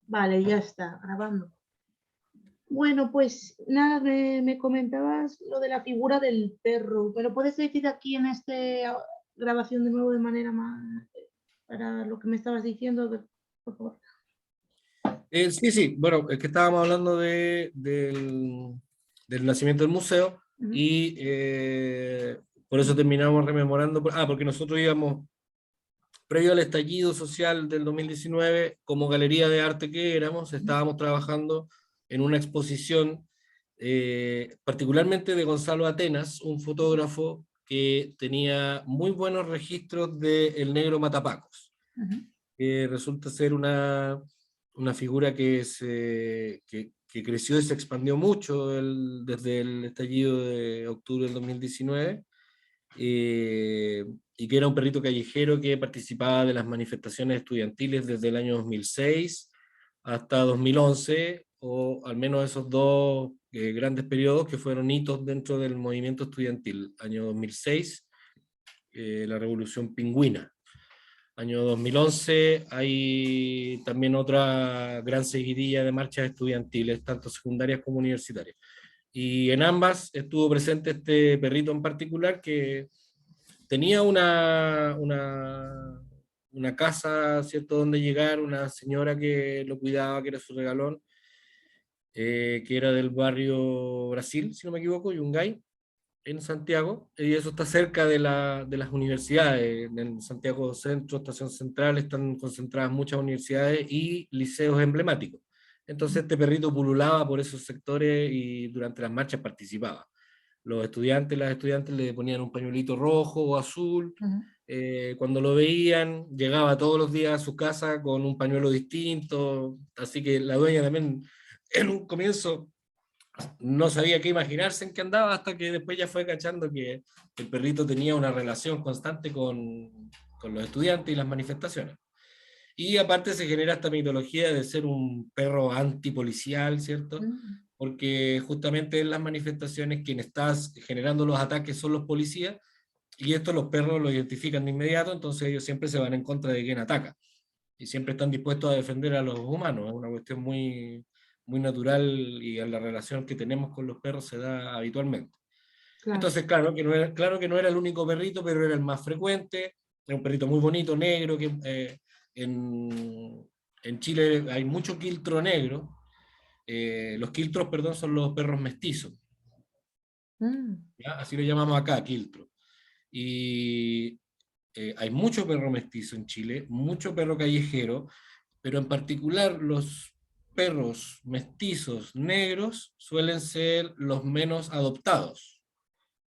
Vale, ya está, grabando. Bueno, pues nada, me comentabas lo de la figura del perro. ¿Me lo puedes decir aquí en esta grabación de nuevo de manera más para lo que me estabas diciendo? Por favor. Sí, sí, bueno, es que estábamos hablando del nacimiento del museo Ujú. y por eso terminamos rememorando, porque nosotros íbamos, previo al estallido social del 2019, como galería de arte que éramos, estábamos trabajando en una exposición, particularmente de Gonzalo Atenas, un fotógrafo que tenía muy buenos registros de El Negro Matapacos, Ujú. que resulta ser una figura que creció y se expandió mucho desde el estallido de octubre del 2019, eh, y que era un perrito callejero que participaba de las manifestaciones estudiantiles desde el año 2006 hasta 2011, o al menos esos dos grandes periodos que fueron hitos dentro del movimiento estudiantil. Año 2006, la Revolución Pingüina. Año 2011 hay también otra gran seguidilla de marchas estudiantiles, tanto secundarias como universitarias. Y en ambas estuvo presente este perrito en particular que tenía una casa, ¿cierto?, donde llegar, una señora que lo cuidaba, que era su regalón, que era del barrio Brasil, si no me equivoco, Yungay, en Santiago, y eso está cerca de las universidades. En Santiago Centro, Estación Central, están concentradas muchas universidades y liceos emblemáticos. Entonces este perrito pululaba por esos sectores y durante las marchas participaba. Los estudiantes, las estudiantes le ponían un pañuelito rojo o azul. Ujú. Cuando lo veían, llegaba todos los días a su casa con un pañuelo distinto, así que la dueña también en un comienzo no sabía qué imaginarse en qué andaba, hasta que después ya fue cachando que el perrito tenía una relación constante con los estudiantes y las manifestaciones. Y aparte se genera esta mitología de ser un perro antipolicial, ¿cierto? Mm. Porque justamente en las manifestaciones quien está generando los ataques son los policías, y esto los perros lo identifican de inmediato, entonces ellos siempre se van en contra de quien ataca y siempre están dispuestos a defender a los humanos. Es una cuestión muy natural, y en la relación que tenemos con los perros se da habitualmente. Claro. Entonces, claro que no era el único perrito, pero era el más frecuente. Era un perrito muy bonito, negro, que en Chile hay mucho quiltro negro. Los quiltros, perdón, son los perros mestizos, Mm. ¿ya? Así lo llamamos acá, quiltro. Y hay mucho perro mestizo en Chile, mucho perro callejero, pero en particular los perros mestizos negros suelen ser los menos adoptados.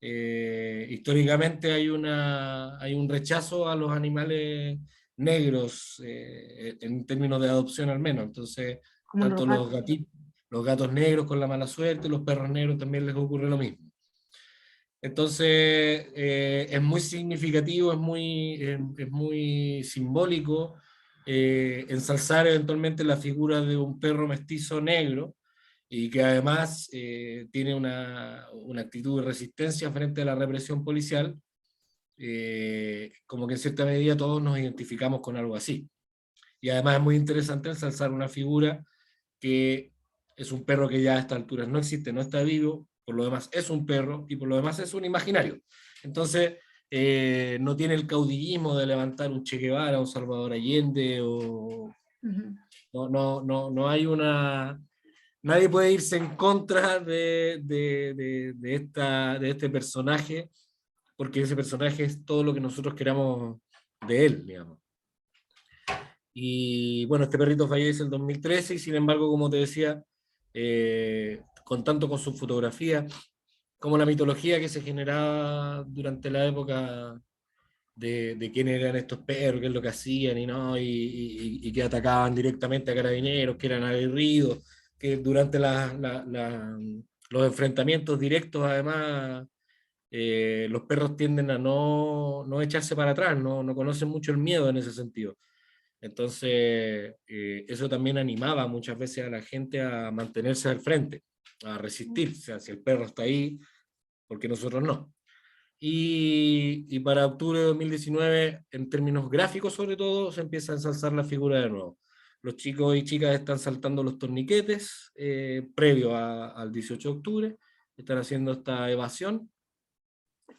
Históricamente hay un rechazo a los animales negros, en términos de adopción al menos. Entonces, Como los tanto gatos. los gatos negros con la mala suerte, los perros negros también les ocurre lo mismo. Entonces, es muy significativo, es muy simbólico, ensalzar eventualmente la figura de un perro mestizo negro, y que además tiene una actitud de resistencia frente a la represión policial, como que en cierta medida todos nos identificamos con algo así. Y además es muy interesante ensalzar una figura que es un perro que ya a estas alturas no existe, no está vivo, por lo demás es un perro y por lo demás es un imaginario. Entonces, no tiene el caudillismo de levantar un Che Guevara, un Salvador Allende, o Ujú. no hay una... Nadie puede irse en contra de este personaje, porque ese personaje es todo lo que nosotros queramos de él, digamos. Y bueno, este perrito fallece en 2013 y sin embargo, como te decía, con tanto con su fotografía como la mitología que se generaba durante la época de quién eran estos perros, qué es lo que hacían y no, y que atacaban directamente a carabineros, que eran aguerridos, que durante los enfrentamientos directos, además, los perros tienden a no echarse para atrás, no conocen mucho el miedo en ese sentido. Entonces, eso también animaba muchas veces a la gente a mantenerse al frente, a resistirse. O sea, si el perro está ahí, porque nosotros no. Y para octubre de 2019, en términos gráficos sobre todo, se empieza a ensalzar la figura de nuevo. los chicos y chicas están saltando los torniquetes previo al 18 de octubre, están haciendo esta evasión,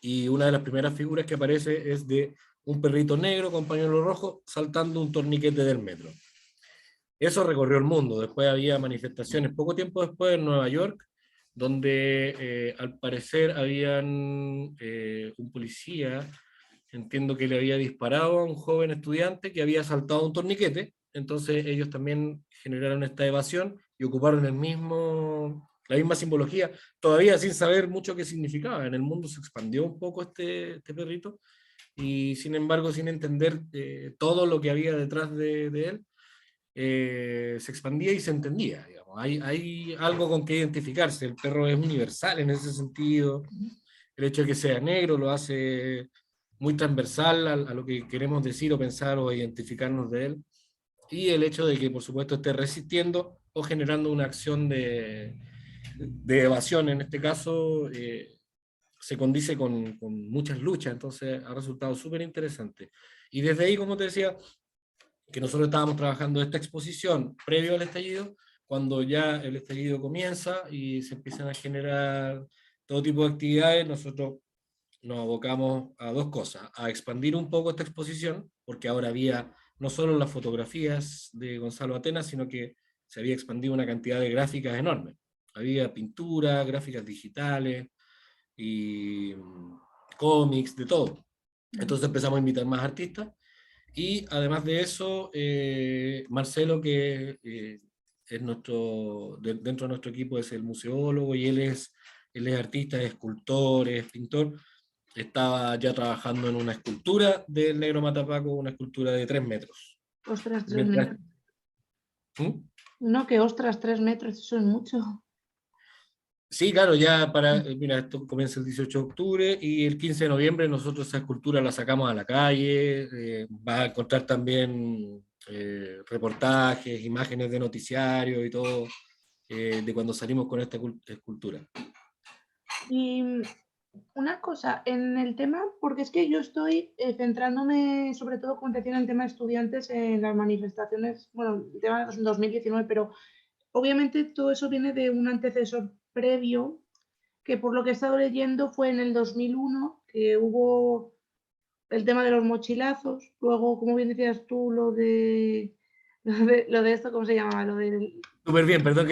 y una de las primeras figuras que aparece es de un perrito negro con pañuelo rojo saltando un torniquete del metro. Eso recorrió el mundo. Después había manifestaciones poco tiempo después en Nueva York, donde al parecer habían un policía, entiendo que le había disparado a un joven estudiante que había saltado un torniquete. Entonces ellos también generaron esta evasión y ocuparon la misma simbología, todavía sin saber mucho qué significaba. En el mundo se expandió un poco este perrito, y sin embargo sin entender todo lo que había detrás de él, se expandía y se entendía, digamos. Hay algo con que identificarse. El perro es universal en ese sentido. El hecho de que sea negro lo hace muy transversal a lo que queremos decir o pensar o identificarnos de él. Y el hecho de que, por supuesto, esté resistiendo o generando una acción de evasión, en este caso, se condice con muchas luchas. Entonces ha resultado súper interesante. Y desde ahí, como te decía, que nosotros estábamos trabajando esta exposición previo al estallido, cuando ya el estallido comienza y se empiezan a generar todo tipo de actividades, nosotros nos abocamos a dos cosas: a expandir un poco esta exposición, porque ahora había no solo las fotografías de Gonzalo Atenas, sino que se había expandido una cantidad de gráficas enorme. Había pintura, gráficas digitales y cómics, de todo. Entonces empezamos a invitar más artistas. Y además de eso, Marcelo, que es dentro de nuestro equipo, es el museólogo, y él es artista, es escultor, es pintor. Estaba ya trabajando en una escultura del Negro Matapaco, una escultura de 3 metros. Ostras, 3 Mientras, metros. ¿Mm? No, que ostras, 3 metros, eso es mucho. Sí, claro, mira, esto comienza el 18 de octubre y el 15 de noviembre nosotros esa escultura la sacamos a la calle. Va a encontrar también reportajes, imágenes de noticiario y todo, de cuando salimos con esta escultura. Y una cosa, en el tema, porque es que yo estoy centrándome sobre todo, como te decía, en el tema de estudiantes, en las manifestaciones, bueno, el tema de 2019, pero obviamente todo eso viene de un antecesor previo, que por lo que he estado leyendo fue en el 2001, que hubo el tema de los mochilazos, luego, como bien decías tú, lo de esto, ¿cómo se llamaba? Lo del... Súper bien, perdón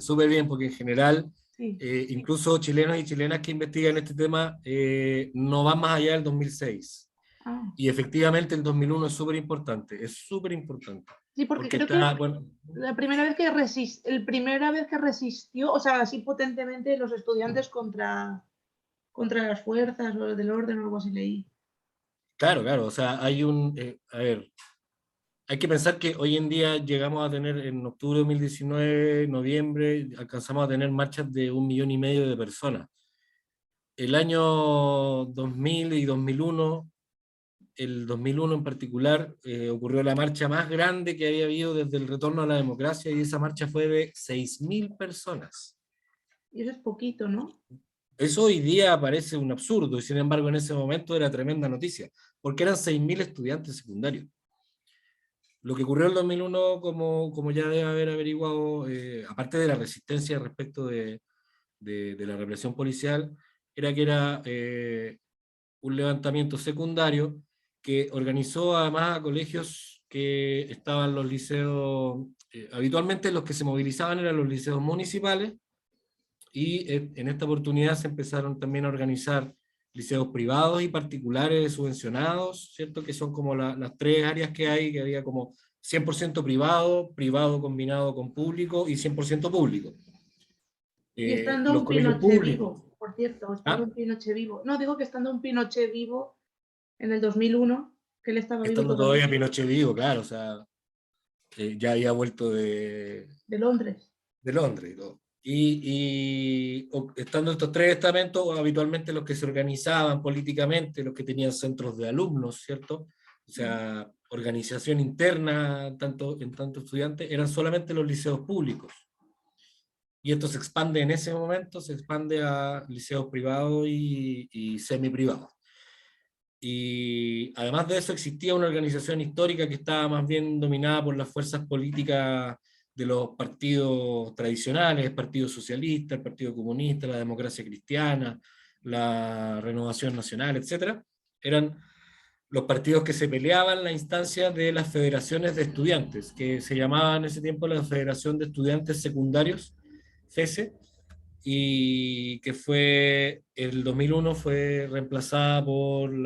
súper bien, porque en general, Sí. incluso chilenos y chilenas que investigan este tema no van más allá del 2006. Ah. Y efectivamente el 2001 es súper importante, Sí, porque porque creo que está, bueno, la primera vez que resistió, o sea, así potentemente los estudiantes contra las fuerzas o del orden o algo así leí. claro, claro, o sea, a ver, hay que pensar que hoy en día llegamos a tener en octubre de 2019, noviembre, alcanzamos a tener marchas de 1,5 millones de personas. El año 2000 y 2001, el 2001 en particular, ocurrió la marcha más grande que había habido desde el retorno a la democracia, y esa marcha fue de 6.000 personas. Y eso es poquito, ¿no? Eso hoy día parece un absurdo, y sin embargo en ese momento era tremenda noticia, porque eran 6.000 estudiantes secundarios. Lo que ocurrió en el 2001, como ya debe haber averiguado, aparte de la resistencia respecto de la represión policial, era que era un levantamiento secundario que organizó además a colegios que estaban los liceos, habitualmente los que se movilizaban eran los liceos municipales, y en esta oportunidad se empezaron también a organizar liceos privados y particulares subvencionados, ¿cierto? Que son como las tres áreas que hay, que había como 100% privado, privado combinado con público y 100% público. Y estando Los un colegios Pinochet públicos. vivo, por cierto, estando ¿Ah? un Pinochet vivo. No, digo que estando un Pinochet vivo en el 2001, que él estaba vivo Estando todavía, todavía Pinochet vivo, claro, o sea, ya había vuelto de Londres. de Londres y todo. Estando estos tres estamentos, habitualmente los que se organizaban políticamente, los que tenían centros de alumnos, ¿cierto? O sea, organización interna en tanto estudiantes, eran solamente los liceos públicos. Y esto se expande en ese momento, se expande a liceos privados y semiprivados. y además de eso existía una organización histórica que estaba más bien dominada por las fuerzas políticas de los partidos tradicionales, el Partido Socialista, el Partido Comunista, la Democracia Cristiana, la Renovación Nacional, etcétera. Eran los partidos que se peleaban la instancia de las federaciones de estudiantes, que se llamaban en ese tiempo la Federación de Estudiantes Secundarios, FESE, y que fue, el 2001 fue reemplazada o el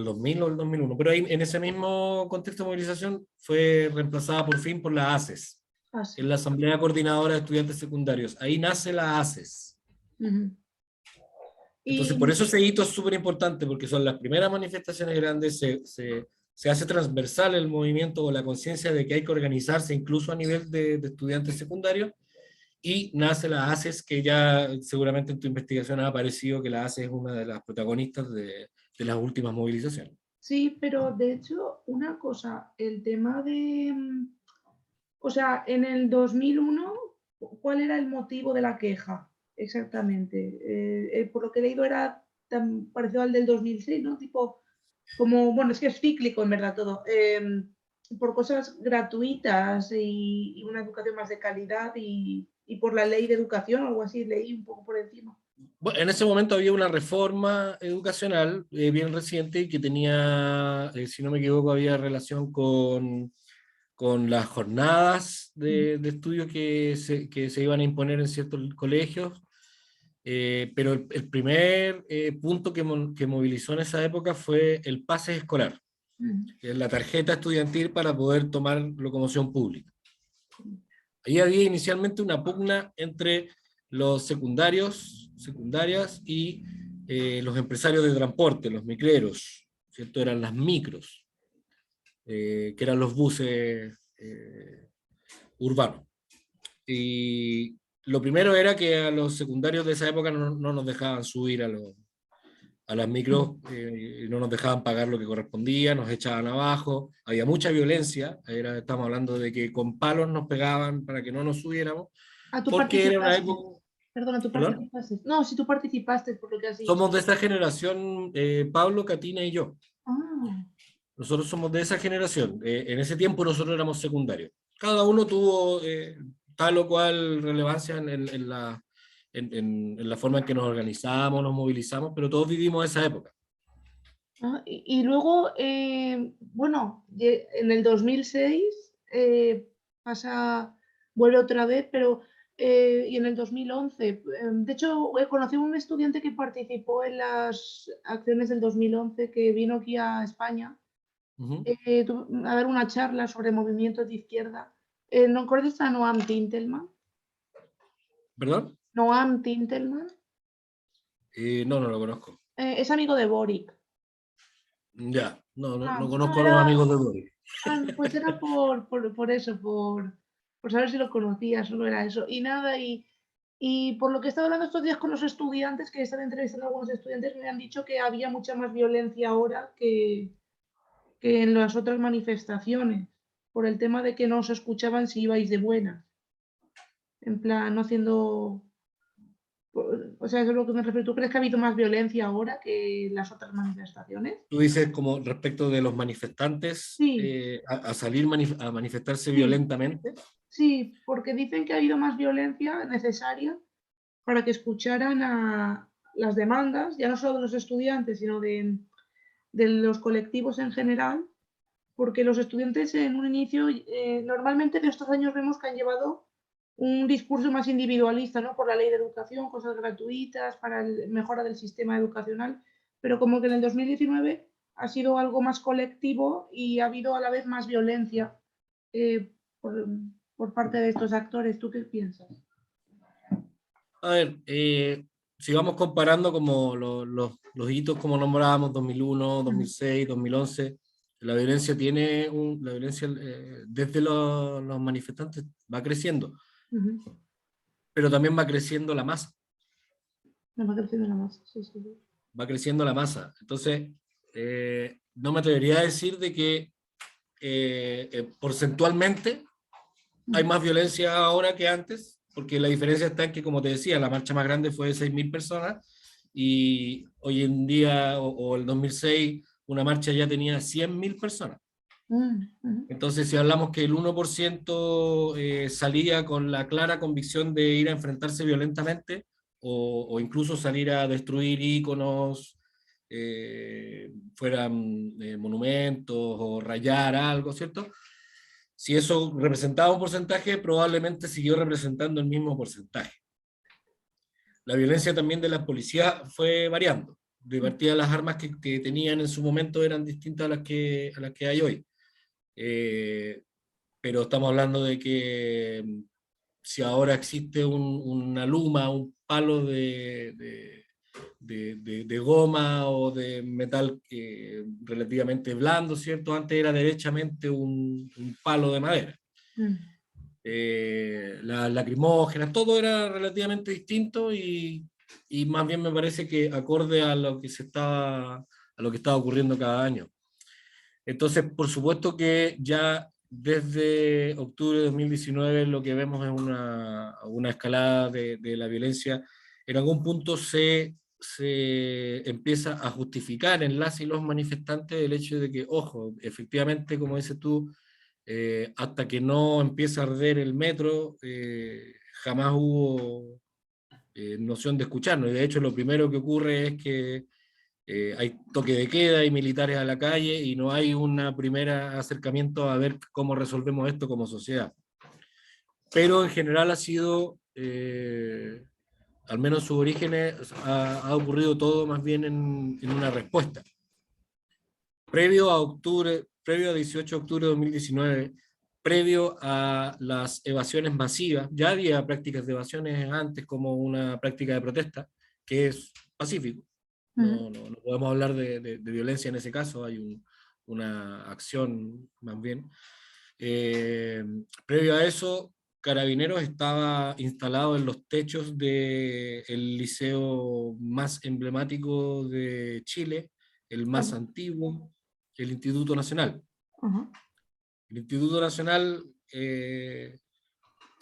2000 o el 2001, pero ahí en ese mismo contexto de movilización fue reemplazada por fin por la ACES, Sí. en la Asamblea Coordinadora de Estudiantes Secundarios. Ahí nace la ACES. Entonces, por eso ese hito es súper importante, porque son las primeras manifestaciones grandes, se hace transversal el movimiento o la conciencia de que hay que organizarse incluso a nivel de estudiantes secundarios, y nace la ACES, que ya seguramente en tu investigación ha aparecido que la ACES es una de las protagonistas de las últimas movilizaciones. Sí, pero de hecho, una cosa, el tema de, o sea, en el 2001, ¿cuál era el motivo de la queja exactamente? Por lo que he leído era tan parecido al del 2006, ¿no? Tipo, como, bueno, es que es cíclico en verdad todo, por cosas gratuitas y una educación más de calidad y por la ley de educación o algo así, leí un poco por encima. Bueno, en ese momento había una reforma educacional bien reciente que tenía, si no me equivoco, había relación con las jornadas de estudio que se iban a imponer en ciertos colegios, pero el primer punto que movilizó en esa época fue el pase escolar, que es la tarjeta estudiantil para poder tomar locomoción pública. Ahí había inicialmente una pugna entre los secundarias y los empresarios de transporte, los micreros, ¿cierto? Eran las micros, que eran los buses urbanos. Y lo primero era que a los secundarios de esa época no nos dejaban subir a las micros, no nos dejaban pagar lo que correspondía, nos echaban abajo, había mucha violencia, estamos hablando de que con palos nos pegaban para que no nos subiéramos, Ah, tú porque era una participaste. época... Perdona, tú ¿Perdón? participaste. No, si tú participaste por lo que has dicho. Somos de esta generación, Pablo, Catina y yo. Ah. Nosotros somos de esa generación. En ese tiempo nosotros éramos secundarios. Cada uno tuvo tal o cual relevancia en la forma en que nos organizamos, nos movilizamos, pero todos vivimos esa época. Y luego, bueno, en el 2006 vuelve otra vez, pero y en el 2011, de hecho, conocí a un estudiante que participó en las acciones del 2011, que vino aquí a España a dar una charla sobre movimientos de izquierda. ¿No conoces a Noam Tintelman? ¿Perdón? Noam Tintelman. No lo conozco. Es amigo de Boric. Ya, no No, conozco a los era, amigos de Boris. pues era por eso, por saber si lo conocía, solo era eso. Y nada, y por lo que he estado hablando estos días con los estudiantes, que están entrevistando a algunos estudiantes, me han dicho que había mucha más violencia ahora que en las otras manifestaciones, por el tema de que no os escuchaban si ibais de buena. En plan, no haciendo... O sea, eso es lo que me refiero. ¿Tú crees que ha habido más violencia ahora que en las otras manifestaciones? Tú dices como respecto de los manifestantes Sí, a salir a manifestarse sí. violentamente. Sí, porque dicen que ha habido más violencia necesaria para que escucharan a las demandas, ya no solo de los estudiantes, sino de los colectivos en general, porque los estudiantes en un inicio, normalmente de estos años vemos que han llevado un discurso más individualista, ¿no? Por la ley de educación, cosas gratuitas, para la mejora del sistema educacional, pero como que en el 2019 ha sido algo más colectivo y ha habido a la vez más violencia eh, por, por parte de estos actores. ¿Tú qué piensas? A ver, si vamos comparando como los hitos como nombrábamos, 2001, 2006, 2011, la violencia la violencia desde los manifestantes va creciendo, pero también va creciendo la masa. Me va creciendo la masa. Sí, sí, sí. Va creciendo la masa. Entonces, no me atrevería a decir de que porcentualmente hay más violencia ahora que antes, porque la diferencia está en que, como te decía, la marcha más grande fue de 6.000 personas y hoy en día, o el 2006, una marcha ya tenía 100.000 personas. Entonces, si hablamos que el 1% salía con la clara convicción de ir a enfrentarse violentamente, o incluso salir a destruir íconos, fueran monumentos, o rayar algo, ¿cierto? Si eso representaba un porcentaje, probablemente siguió representando el mismo porcentaje. La violencia también de la policía fue variando. De partida, las armas que tenían en su momento eran distintas a las que hay hoy. Pero estamos hablando de que si ahora existe una luma, un palo de goma o de metal relativamente blando, ¿cierto? Antes era derechamente un palo de madera. Las lacrimógenas, todo era relativamente distinto, y más bien me parece que acorde a lo que estaba ocurriendo cada año. Entonces, por supuesto que ya desde octubre de 2019 lo que vemos es una escalada de la violencia. En algún punto se empieza a justificar en las y los manifestantes el hecho de que, ojo, efectivamente, como dices tú, hasta que no empieza a arder el metro, jamás hubo noción de escucharnos. Y de hecho lo primero que ocurre es que hay toque de queda y militares a la calle, y no hay un primer acercamiento a ver cómo resolvemos esto como sociedad. Pero en general ha sido, al menos sus orígenes, ha ocurrido todo más bien en una respuesta. Previo a 18 de octubre de 2019, previo a las evasiones masivas, ya había prácticas de evasiones antes como una práctica de protesta, que es pacífico. No podemos hablar de violencia en ese caso, hay una acción más bien. Previo a eso, Carabineros estaba instalado en los techos del liceo más emblemático de Chile, el más antiguo, el Instituto Nacional. El Instituto Nacional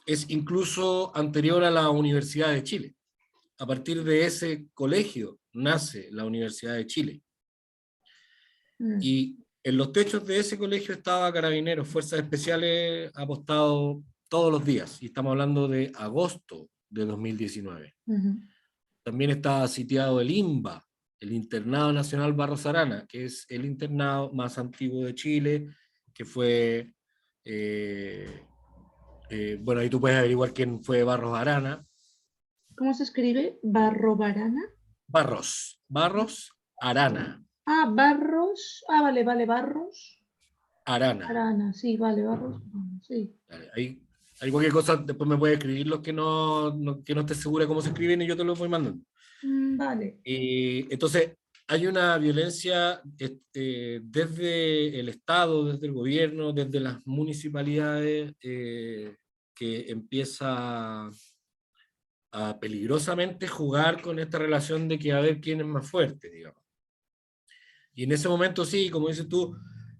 es incluso anterior a la Universidad de Chile. A partir de ese colegio nace la Universidad de Chile. Y en los techos de ese colegio estaba Carabineros, Fuerzas Especiales, apostado todos los días, y estamos hablando de agosto de 2019. También estaba sitiado el INBA, el Internado Nacional Barros Arana, que es el internado más antiguo de Chile, que fue, bueno, ahí tú puedes averiguar quién fue Barros Arana. ¿Cómo se escribe? ¿Barrobarana? Barros Arana. Ah, Barros. Ah, vale, Barros. Arana. Arana, sí, vale, Barros. Sí. Hay cualquier cosa, después me puedes escribir los que que no estés segura cómo se escriben, y yo te los voy mandando. Vale. Entonces, hay una violencia desde el Estado, desde el gobierno, desde las municipalidades, que empieza a peligrosamente jugar con esta relación de que a ver quién es más fuerte, digamos. Y en ese momento sí, como dices tú,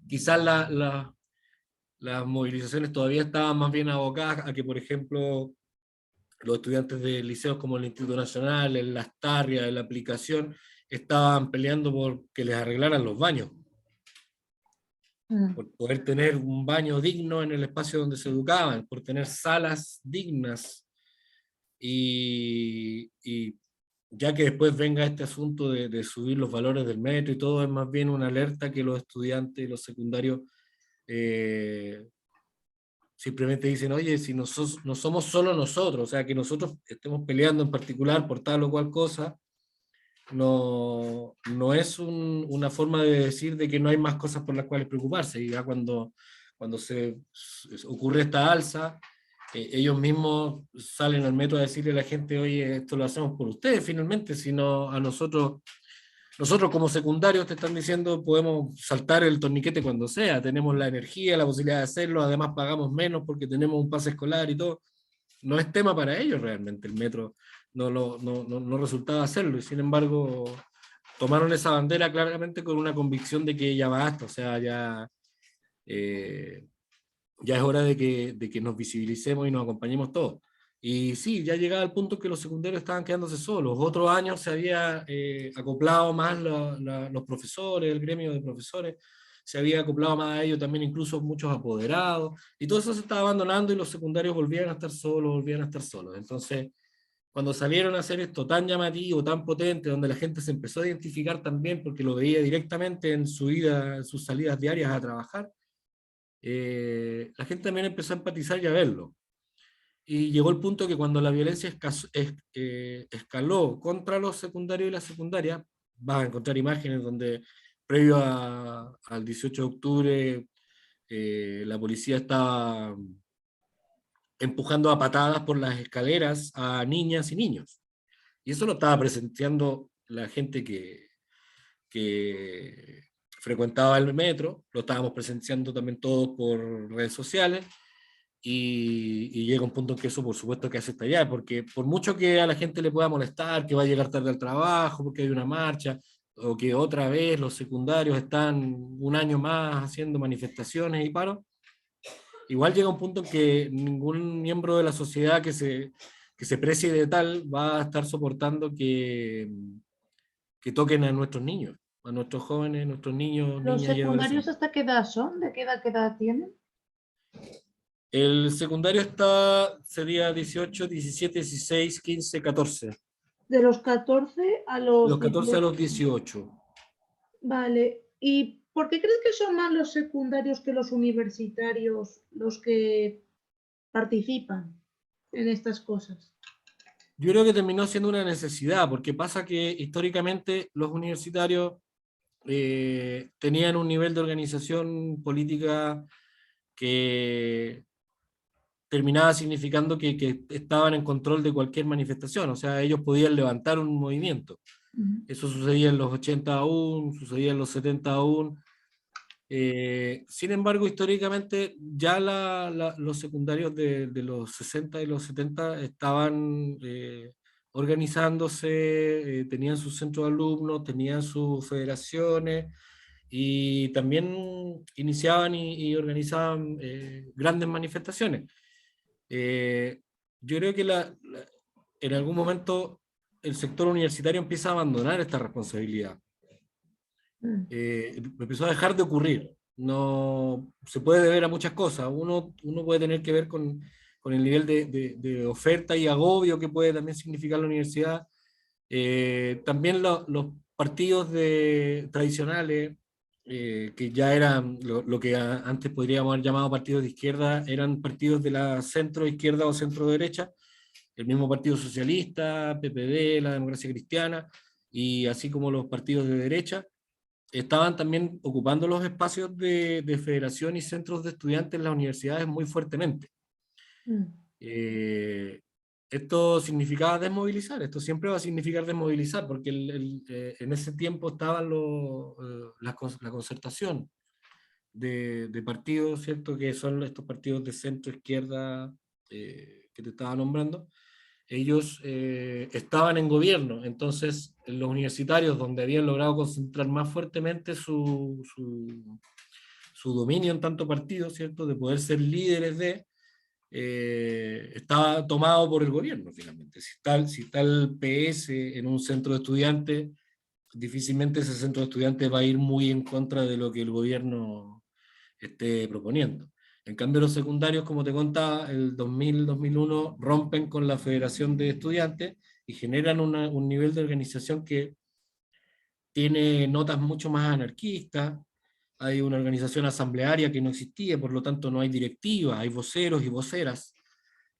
quizás las movilizaciones todavía estaban más bien abocadas a que, por ejemplo, los estudiantes de liceos como el Instituto Nacional, el Las Tarrias, en la Aplicación, estaban peleando por que les arreglaran los baños, por poder tener un baño digno en el espacio donde se educaban, por tener salas dignas, y ya que después venga este asunto de subir los valores del metro y todo, es más bien una alerta que los estudiantes y los secundarios simplemente dicen, oye, si no somos solo nosotros, o sea, que nosotros estemos peleando en particular por tal o cual cosa, no es una forma de decir de que no hay más cosas por las cuales preocuparse. Y ya cuando se ocurre esta alza, ellos mismos salen al metro a decirle a la gente, oye, esto lo hacemos por ustedes finalmente, sino a nosotros como secundarios te están diciendo, podemos saltar el torniquete cuando sea, tenemos la energía, la posibilidad de hacerlo, además pagamos menos porque tenemos un pase escolar y todo. No es tema para ellos realmente, el metro no resultaba hacerlo, y sin embargo tomaron esa bandera claramente con una convicción de que ya basta, o sea, ya es hora de que nos visibilicemos y nos acompañemos todos. Y sí, ya llegaba al punto que los secundarios estaban quedándose solos. Otros años se había acoplado más los profesores, el gremio de profesores, se había acoplado más a ello también incluso muchos apoderados, y todo eso se estaba abandonando y los secundarios volvían a estar solos, volvían a estar solos. Entonces, cuando salieron a hacer esto tan llamativo, tan potente, donde la gente se empezó a identificar también porque lo veía directamente en su ida, en sus salidas diarias a trabajar, la gente también empezó a empatizar y a verlo. Y llegó el punto que cuando la violencia escaló contra los secundarios y las secundarias, vas a encontrar imágenes donde previo al 18 de octubre la policía estaba empujando a patadas por las escaleras a niñas y niños. Y eso lo estaba presenciando la gente que frecuentaba el metro, lo estábamos presenciando también todos por redes sociales, y llega un punto en que eso por supuesto que hace estallar, porque por mucho que a la gente le pueda molestar, que va a llegar tarde al trabajo porque hay una marcha, o que otra vez los secundarios están un año más haciendo manifestaciones y paros, igual llega un punto en que ningún miembro de la sociedad que se precie de tal va a estar soportando que toquen a nuestros niños, a nuestros jóvenes, nuestros niños, ¿Los niñas y secundarios adolescentes. hasta qué edad son? ¿De qué edad tienen? El secundario sería 18, 17, 16, 15, 14. De los 14 a De los los 14 a 18. los 18. Vale. ¿Y por qué crees que son más los secundarios que los universitarios los que participan en estas cosas? Yo creo que terminó siendo una necesidad, porque pasa que históricamente los universitarios tenían un nivel de organización política que terminaba significando que estaban en control de cualquier manifestación, o sea, ellos podían levantar un movimiento. Ujú. Eso sucedía en los 80 aún, sucedía en los 70 aún. Sin embargo, históricamente ya los secundarios de los 60 y los 70 estaban organizándose, tenían sus centros de alumnos, tenían sus federaciones y también iniciaban y organizaban grandes manifestaciones. Eh, yo creo que en algún momento el sector universitario empieza a abandonar esta responsabilidad. Mm. Empezó a dejar de ocurrir. No se puede deber a muchas cosas. Uno puede tener que ver con el nivel de oferta y agobio que puede también significar la universidad. También los partidos tradicionales, que ya eran lo que antes podríamos haber llamado partidos de izquierda, eran partidos de la centro izquierda o centro derecha, el mismo Partido Socialista, PPD, la Democracia Cristiana, y así como los partidos de derecha estaban también ocupando los espacios de federación y centros de estudiantes en las universidades muy fuertemente. Mm. Eh, Esto significaba desmovilizar, esto siempre va a significar desmovilizar, porque en ese tiempo estaban la concertación de partidos, ¿cierto? Que son estos partidos de centro-izquierda que te estaba nombrando. Ellos estaban en gobierno, entonces los universitarios, donde habían logrado concentrar más fuertemente su dominio en tanto partido, ¿cierto? De poder ser líderes estaba tomado por el gobierno finalmente. Si está el PS en un centro de estudiantes, difícilmente ese centro de estudiantes va a ir muy en contra de lo que el gobierno esté proponiendo. En cambio, los secundarios, como te contaba, el 2000-2001 rompen con la Federación de Estudiantes y generan un nivel de organización que tiene notas mucho más anarquistas. Hay una organización asamblearia que no existía, por lo tanto no hay directiva, hay voceros y voceras,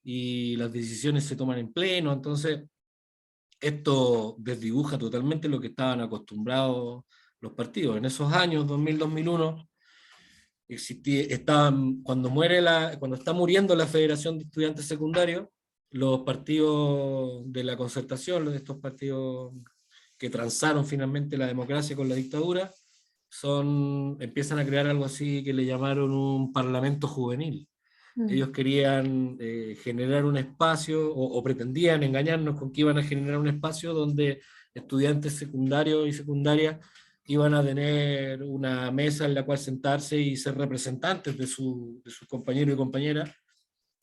y las decisiones se toman en pleno. Entonces, esto desdibuja totalmente lo que estaban acostumbrados los partidos. En esos años, 2000-2001, cuando está muriendo la Federación de Estudiantes Secundarios, los partidos de la concertación, de estos partidos que transaron finalmente la democracia con la dictadura, empiezan a crear algo así que le llamaron un parlamento juvenil. Mm. Ellos querían generar un espacio, o pretendían engañarnos con que iban a generar un espacio donde estudiantes secundarios y secundarias iban a tener una mesa en la cual sentarse y ser representantes de sus compañeros y compañeras,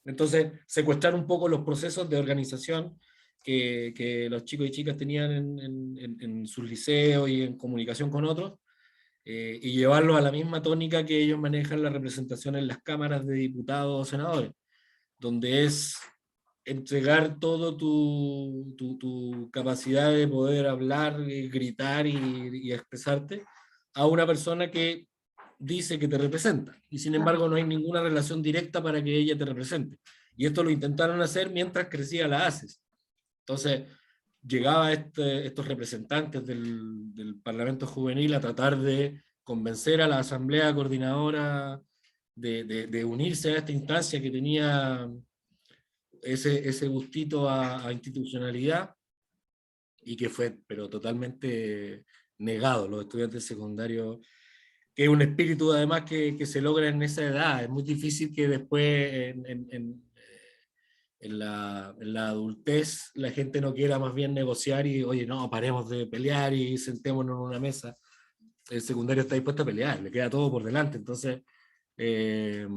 Entonces, secuestrar un poco los procesos de organización que los chicos y chicas tenían en sus liceos y en comunicación con otros, y llevarlo a la misma tónica que ellos manejan la representación en las cámaras de diputados o senadores, donde es entregar todo tu capacidad de poder hablar, y gritar y expresarte a una persona que dice que te representa, y sin embargo no hay ninguna relación directa para que ella te represente. Y esto lo intentaron hacer mientras crecía la ACES. Entonces, llegaba estos representantes del Parlamento Juvenil a tratar de convencer a la Asamblea Coordinadora de unirse a esta instancia que tenía ese gustito a institucionalidad, y que fue pero totalmente negado. Los estudiantes secundarios, que es un espíritu además que se logra en esa edad, es muy difícil que después en la adultez la gente no quiera más bien negociar y, oye, no, paremos de pelear y sentémonos en una mesa. El secundario está dispuesto a pelear, le queda todo por delante. Entonces, eh,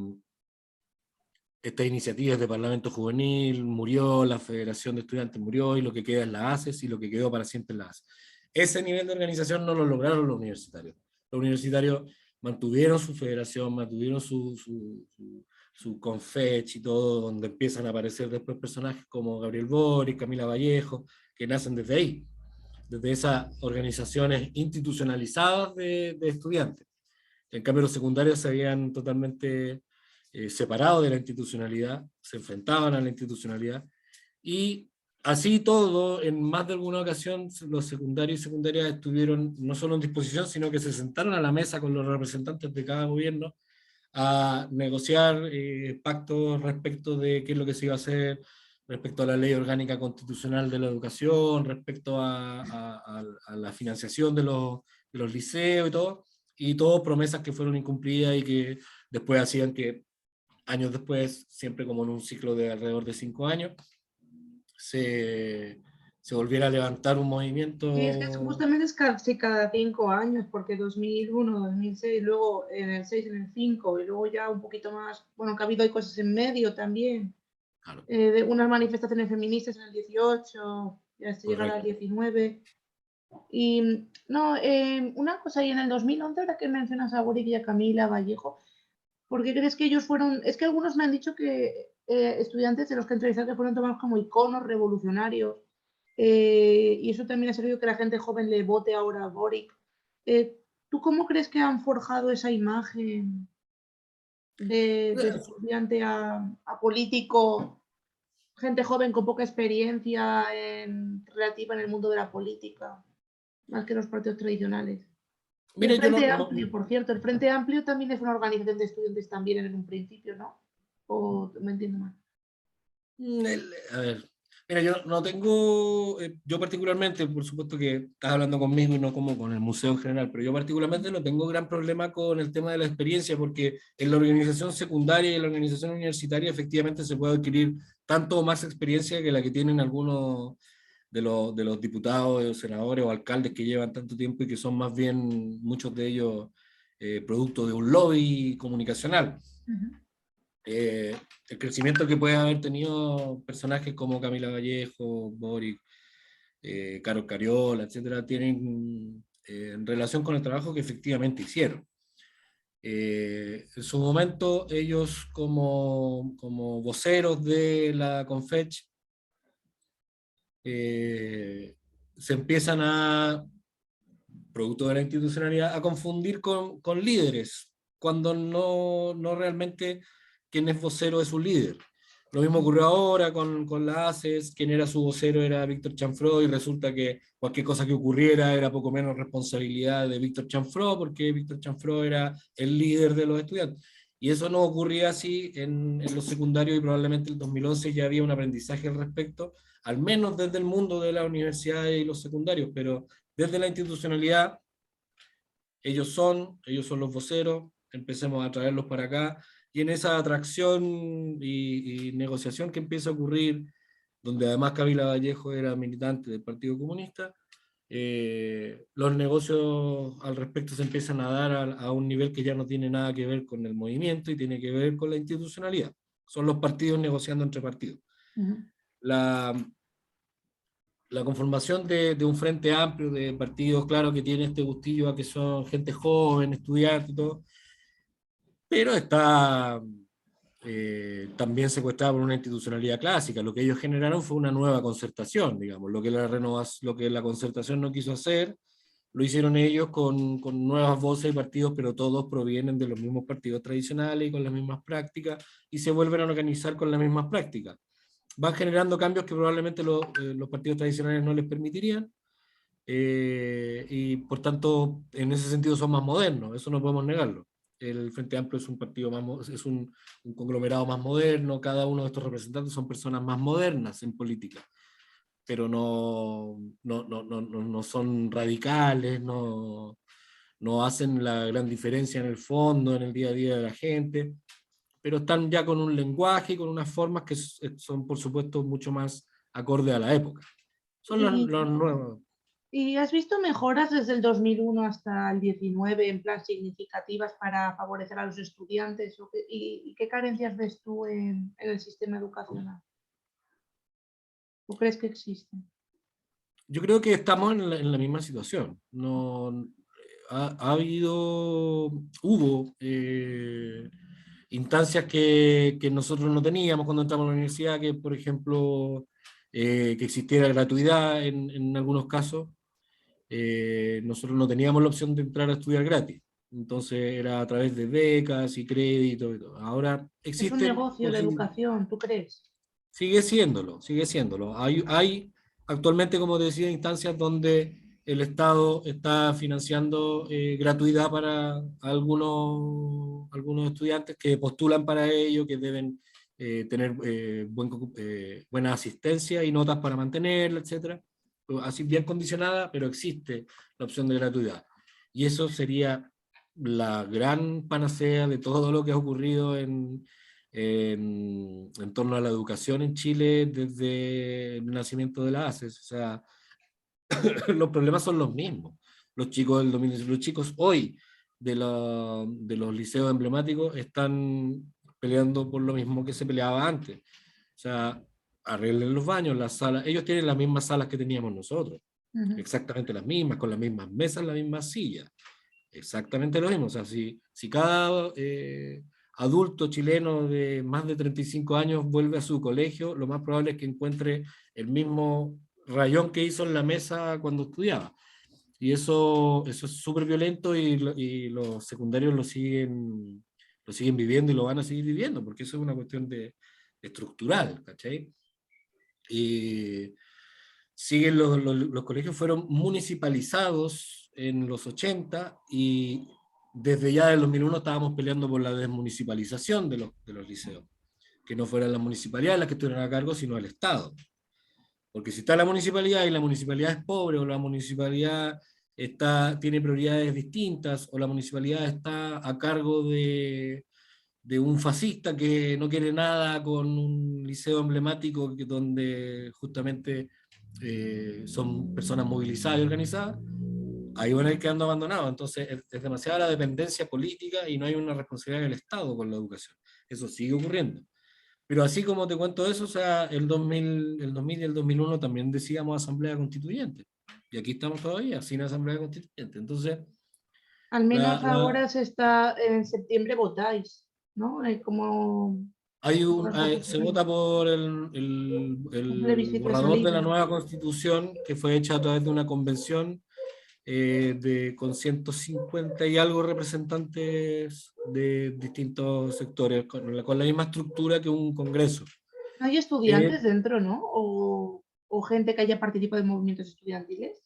estas iniciativas de Parlamento Juvenil, murió, la Federación de Estudiantes murió, y lo que queda es la ACES, y lo que quedó para siempre es la ACES. Ese nivel de organización no lo lograron los universitarios. Los universitarios mantuvieron su federación, mantuvieron su Confech y todo, donde empiezan a aparecer después personajes como Gabriel Boric, Camila Vallejo, que nacen desde ahí, desde esas organizaciones institucionalizadas de estudiantes. En cambio, los secundarios se habían totalmente separado de la institucionalidad, se enfrentaban a la institucionalidad, y así todo, en más de alguna ocasión, los secundarios y secundarias estuvieron no solo en disposición, sino que se sentaron a la mesa con los representantes de cada gobierno a negociar pactos respecto de qué es lo que se iba a hacer, respecto a la ley orgánica constitucional de la educación, respecto a la financiación de los liceos y todo promesas que fueron incumplidas y que después hacían que años después, siempre como en un ciclo de alrededor de 5 años, se volviera a levantar un Sí, es que movimiento. justamente es casi cada 5 años, porque 2001, 2006, luego en el 6, en el 5, y luego ya un poquito más, bueno, que ha habido hay cosas en medio también, Claro, de unas manifestaciones feministas en el 18, y hasta llegar al correcto. 19. Y no, una cosa, y en el 2011, ahora que mencionas a Boric y a Camila Vallejo, ¿por qué crees que ellos fueron? Es que algunos me han dicho que estudiantes de los que entrevistaste fueron tomados como iconos revolucionarios, y eso también ha servido que la gente joven le vote ahora a Boric. Eh, ¿Tú cómo crees que han forjado esa imagen de estudiante a político, gente joven con poca experiencia relativa en el mundo de la política, más que los partidos tradicionales? Y el Mira, yo Frente Amplio, por cierto, el Frente Amplio también es una organización de estudiantes también en un principio, ¿no? ¿O me entiendo mal? A ver, mira, yo no tengo, yo particularmente, por supuesto que estás hablando conmigo y no como con el museo en general, pero yo particularmente no tengo gran problema con el tema de la experiencia, porque en la organización secundaria y en la organización universitaria efectivamente se puede adquirir tanto o más experiencia que la que tienen algunos de los diputados, o senadores o alcaldes que llevan tanto tiempo y que son más bien muchos de ellos producto de un lobby comunicacional. Ujú. El crecimiento que puede haber tenido personajes como Camila Vallejo, Boric, Carol Cariola, etcétera, tienen en relación con el trabajo que efectivamente hicieron. En su momento, ellos como voceros de la Confech se empiezan producto de la institucionalidad, a confundir con líderes, cuando no realmente quien es vocero es un líder. Lo mismo ocurrió ahora con la ACES, quien era su vocero era Víctor Chanfró, y resulta que cualquier cosa que ocurriera era poco menos responsabilidad de Víctor Chanfró, porque Víctor Chanfró era el líder de los estudiantes. Y eso no ocurría así en los secundarios, y probablemente en el 2011 ya había un aprendizaje al respecto, al menos desde el mundo de las universidades y los secundarios, pero desde la institucionalidad, ellos son los voceros, empecemos a traerlos para acá, y en esa atracción y negociación que empieza a ocurrir, donde además Camila Vallejo era militante del Partido Comunista, los negocios al respecto se empiezan a dar a un nivel que ya no tiene nada que ver con el movimiento y tiene que ver con la institucionalidad. son los partidos negociando entre partidos. La, la conformación de un frente amplio de partidos, claro que tiene este gustillo a que son gente joven, estudiantes y todo, pero está también secuestrada por una institucionalidad clásica. Lo que ellos generaron fue una nueva concertación, digamos, lo que la concertación no quiso hacer, lo hicieron ellos con nuevas voces y partidos, pero todos provienen de los mismos partidos tradicionales y con las mismas prácticas, y se vuelven a organizar con las mismas prácticas. Van generando cambios que probablemente los partidos tradicionales no les permitirían, y por tanto, en ese sentido son más modernos, eso no podemos negarlo. El Frente Amplio es un partido es un conglomerado más moderno, cada uno de estos representantes son personas más modernas en política, pero no son radicales, no hacen la gran diferencia en el fondo, en el día a día de la gente, pero están ya con un lenguaje y con unas formas que son, por supuesto, mucho más acorde a la época. Son los nuevos. ¿Y has visto mejoras desde el 2001 hasta el 19 en plan significativas para favorecer a los estudiantes? ¿Y qué carencias ves tú en el sistema educacional? ¿O crees que existen? Yo creo que estamos en la misma situación. No, hubo instancias que nosotros no teníamos cuando entramos a la universidad, que por ejemplo, que existiera gratuidad en algunos casos. Nosotros no teníamos la opción de entrar a estudiar gratis. Entonces era a través de becas y créditos y todo. Ahora Es un existen negocio la educación, ¿tú crees? Sigue siéndolo, sigue siéndolo. Hay actualmente, como te decía, instancias donde el Estado está financiando gratuidad para algunos estudiantes que postulan para ello, que deben tener buena asistencia y notas para mantenerla, etcétera. Así bien condicionada, pero existe la opción de gratuidad. Y eso sería la gran panacea de todo lo que ha ocurrido en torno a la educación en Chile desde el nacimiento de la ACES. O sea, los problemas son los mismos. Los chicos hoy de los liceos emblemáticos están peleando por lo mismo que se peleaba antes. O sea, arreglen los baños, las salas. Ellos tienen las mismas salas que teníamos nosotros. Exactamente las mismas, con las mismas mesas, las mismas sillas. Exactamente lo mismo. O sea, si cada adulto chileno de más de 35 años vuelve a su colegio, lo más probable es que encuentre el mismo rayón que hizo en la mesa cuando estudiaba. Y eso es súper violento, y los secundarios lo siguen viviendo y lo van a seguir viviendo, porque eso es una cuestión estructural, ¿cachai? Y los colegios fueron municipalizados en los 80, y desde ya del 2001 estábamos peleando por la desmunicipalización de los liceos, que no fueran las municipalidades las que estuvieran a cargo, sino el Estado. Porque si está la municipalidad y la municipalidad es pobre, o la municipalidad tiene prioridades distintas, o la municipalidad está a cargo de un fascista que no quiere nada con un liceo emblemático donde justamente son personas movilizadas y organizadas, ahí van a ir quedando abandonados. Entonces es demasiada la dependencia política y no hay una responsabilidad del Estado con la educación. Eso sigue ocurriendo. Pero así como te cuento eso, o sea, el 2000 y el 2001 también decíamos asamblea constituyente. Y aquí estamos todavía sin asamblea constituyente. Entonces, Al menos la, ahora en septiembre votáis, ¿no? Como se vota por un el plebiscito de borrador de la salida. nueva constitución, que fue hecha a través de una convención con 150 y algo representantes de distintos sectores, con la misma estructura que un congreso. ¿Hay estudiantes dentro, no? ¿O gente que haya participado en movimientos estudiantiles?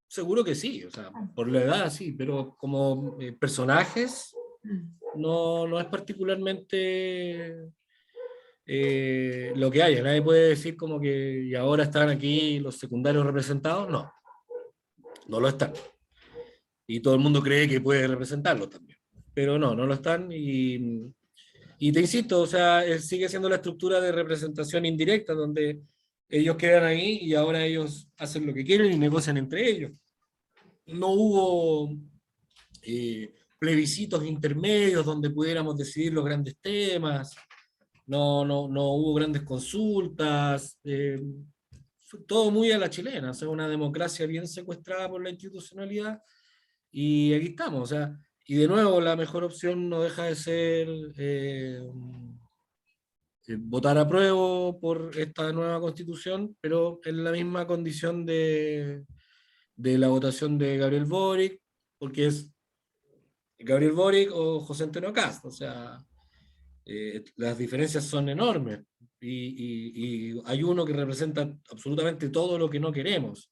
Seguro que sí, o sea, por la edad sí, pero como personajes no es particularmente lo que haya. Nadie puede decir como que y ahora están aquí los secundarios representados. No, no lo están. Y todo el mundo cree que puede representarlos también. Pero no lo están. Y te insisto, o sea, sigue siendo la estructura de representación indirecta, donde ellos quedan ahí y ahora ellos hacen lo que quieren y negocian entre ellos. No hubo plebiscitos intermedios donde pudiéramos decidir los grandes temas. no hubo grandes consultas, fue todo muy a la chilena, o sea, una democracia bien secuestrada por la institucionalidad, y aquí estamos, o sea, y de nuevo la mejor opción no deja de ser votar a prueba por esta nueva constitución, pero en la misma condición de la votación de Gabriel Boric, porque es Gabriel Boric o José Antonio Cast, o sea, las diferencias son enormes y hay uno que representa absolutamente todo lo que no queremos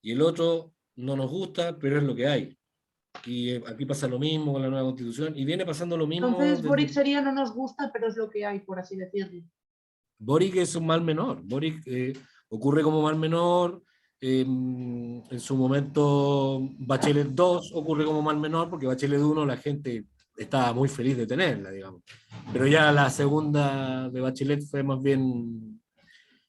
y el otro no nos gusta, pero es lo que hay. Y aquí pasa lo mismo con la nueva constitución y viene pasando lo mismo Entonces, Boric desde... sería no nos gusta, pero es lo que hay, por así decirlo. Boric es un mal menor, Boric ocurre como mal menor, en su momento Bachelet 2 ocurre como mal menor porque Bachelet 1 la gente estaba muy feliz de tenerla, digamos. Pero ya la segunda de Bachelet fue más bien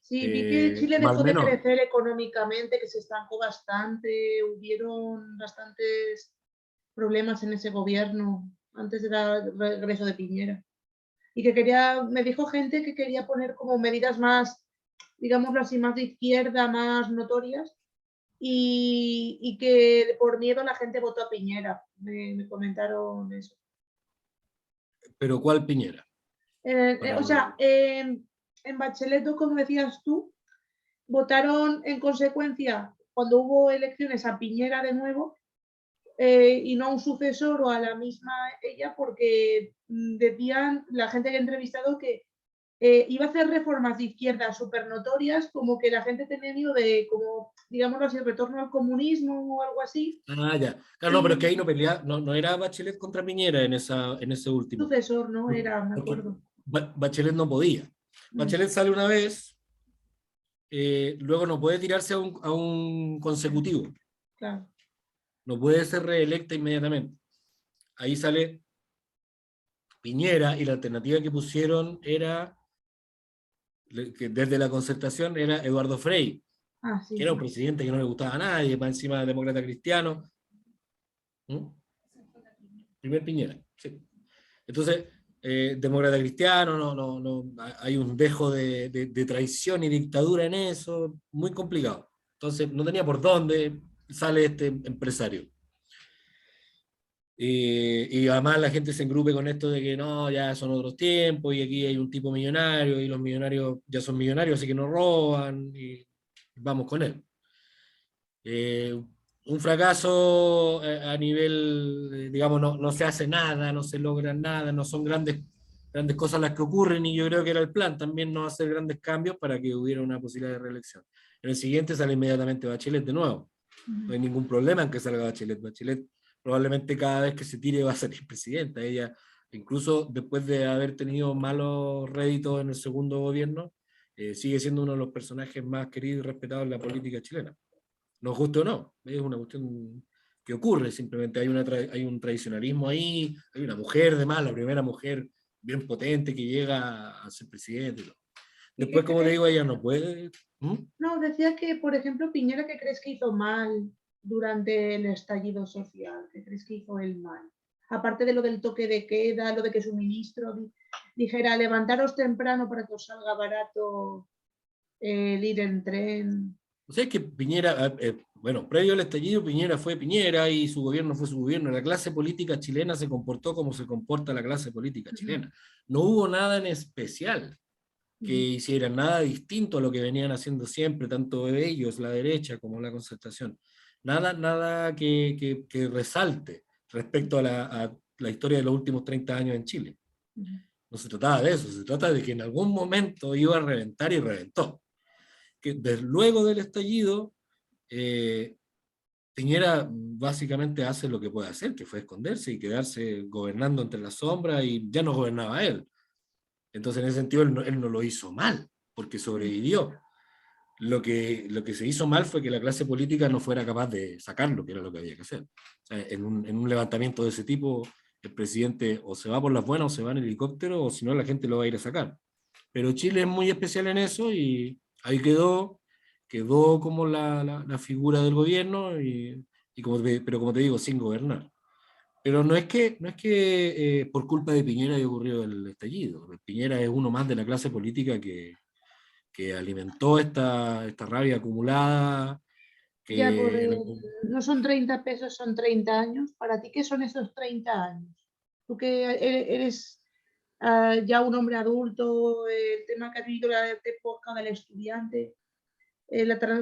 Sí, vi que Chile mal dejó de menor. crecer económicamente, que se estancó bastante, hubieron bastantes problemas en ese gobierno antes del regreso de Piñera. Y que quería, me dijo gente que quería poner como medidas más, digámoslo así, más de izquierda, más notorias, y que por miedo la gente votó a Piñera. Me comentaron eso. Pero ¿cuál Piñera? Para O sea, en Bachelet, como decías tú, votaron en consecuencia, cuando hubo elecciones, a Piñera de nuevo, y no a un sucesor o a la misma ella, porque decían la gente que he entrevistado que iba a hacer reformas de izquierda súper notorias, como que la gente tenía miedo de, como, digámoslo así, el retorno al comunismo o algo así. Ah, ya. Claro, no, pero es que Y ahí no pelea, no era Bachelet contra Piñera en ese último. sucesor, ¿no? Era, me Porque acuerdo. Bachelet no podía. Mm, Bachelet sale una vez, luego no puede tirarse a un consecutivo, claro. no puede ser reelecta inmediatamente. Ahí sale Piñera y la alternativa que pusieron era, que desde la concertación era Eduardo Frei, Ah, que sí, era un sí. presidente que no le gustaba a nadie, para encima demócrata cristiano. ¿Mm? Primer Piñera, sí. Entonces, demócrata cristiano, hay un dejo de traición y dictadura en eso, muy complicado. Entonces, no tenía por dónde sale este empresario. Y además la gente se engrupe con esto de que no, ya son otros tiempos y aquí hay un tipo millonario y los millonarios ya son millonarios, así que no roban y vamos con él. Un fracaso a nivel, digamos, no se hace nada, no se logra nada, no son grandes cosas las que ocurren y yo creo que era el plan también no hacer grandes cambios para que hubiera una posibilidad de reelección. En el siguiente sale inmediatamente Bachelet de nuevo. No hay ningún problema en que salga Bachelet. Bachelet probablemente cada vez que se tire va a salir presidenta. Ella, incluso después de haber tenido malos réditos en el segundo gobierno, sigue siendo uno de los personajes más queridos y respetados en la política chilena. Nos guste o no, es una cuestión que ocurre, simplemente hay un tradicionalismo ahí, hay una mujer de más, la primera mujer bien potente que llega a ser presidente. ¿Y Después, qué como te crees? digo, ella no puede. ¿Mm? No, decía que, por ejemplo, Piñera, ¿qué crees que hizo mal durante el estallido social? ¿Qué crees que hizo él mal? Aparte de lo del toque de queda, lo de que su ministro dijera levantaros temprano para que os salga barato el ir en tren. O sea, es que Piñera, bueno, previo al estallido, Piñera fue Piñera y su gobierno fue su gobierno. La clase política chilena se comportó como se comporta la clase política Uh -huh, chilena. No hubo nada en especial uh que -huh. hicieran, nada distinto a lo que venían haciendo siempre, tanto ellos, la derecha, como la concertación. Nada que resalte respecto a la historia de los últimos 30 años en Chile. No se trataba de eso, se trata de que en algún momento iba a reventar y reventó. Que luego del estallido, eh, Piñera básicamente hace lo que puede hacer, que fue esconderse y quedarse gobernando entre las sombras y ya no gobernaba él. Entonces, en ese sentido, él no lo hizo mal, porque sobrevivió. Lo que se hizo mal fue que la clase política no fuera capaz de sacarlo, que era lo que había que hacer. O sea, en un levantamiento de ese tipo, el presidente o se va por las buenas o se va en helicóptero, o si no, la gente lo va a ir a sacar. Pero Chile es muy especial en eso y ahí quedó como la figura del gobierno, pero como te digo, sin gobernar. Pero no es que por culpa de Piñera haya ocurrido el estallido. Piñera es uno más de la clase política que alimentó esta rabia acumulada, Ya por que no son 30 pesos, son 30 años. ¿Para ti qué son esos 30 años? Tú que eres ya un hombre adulto, el tema que has vivido la época del estudiante,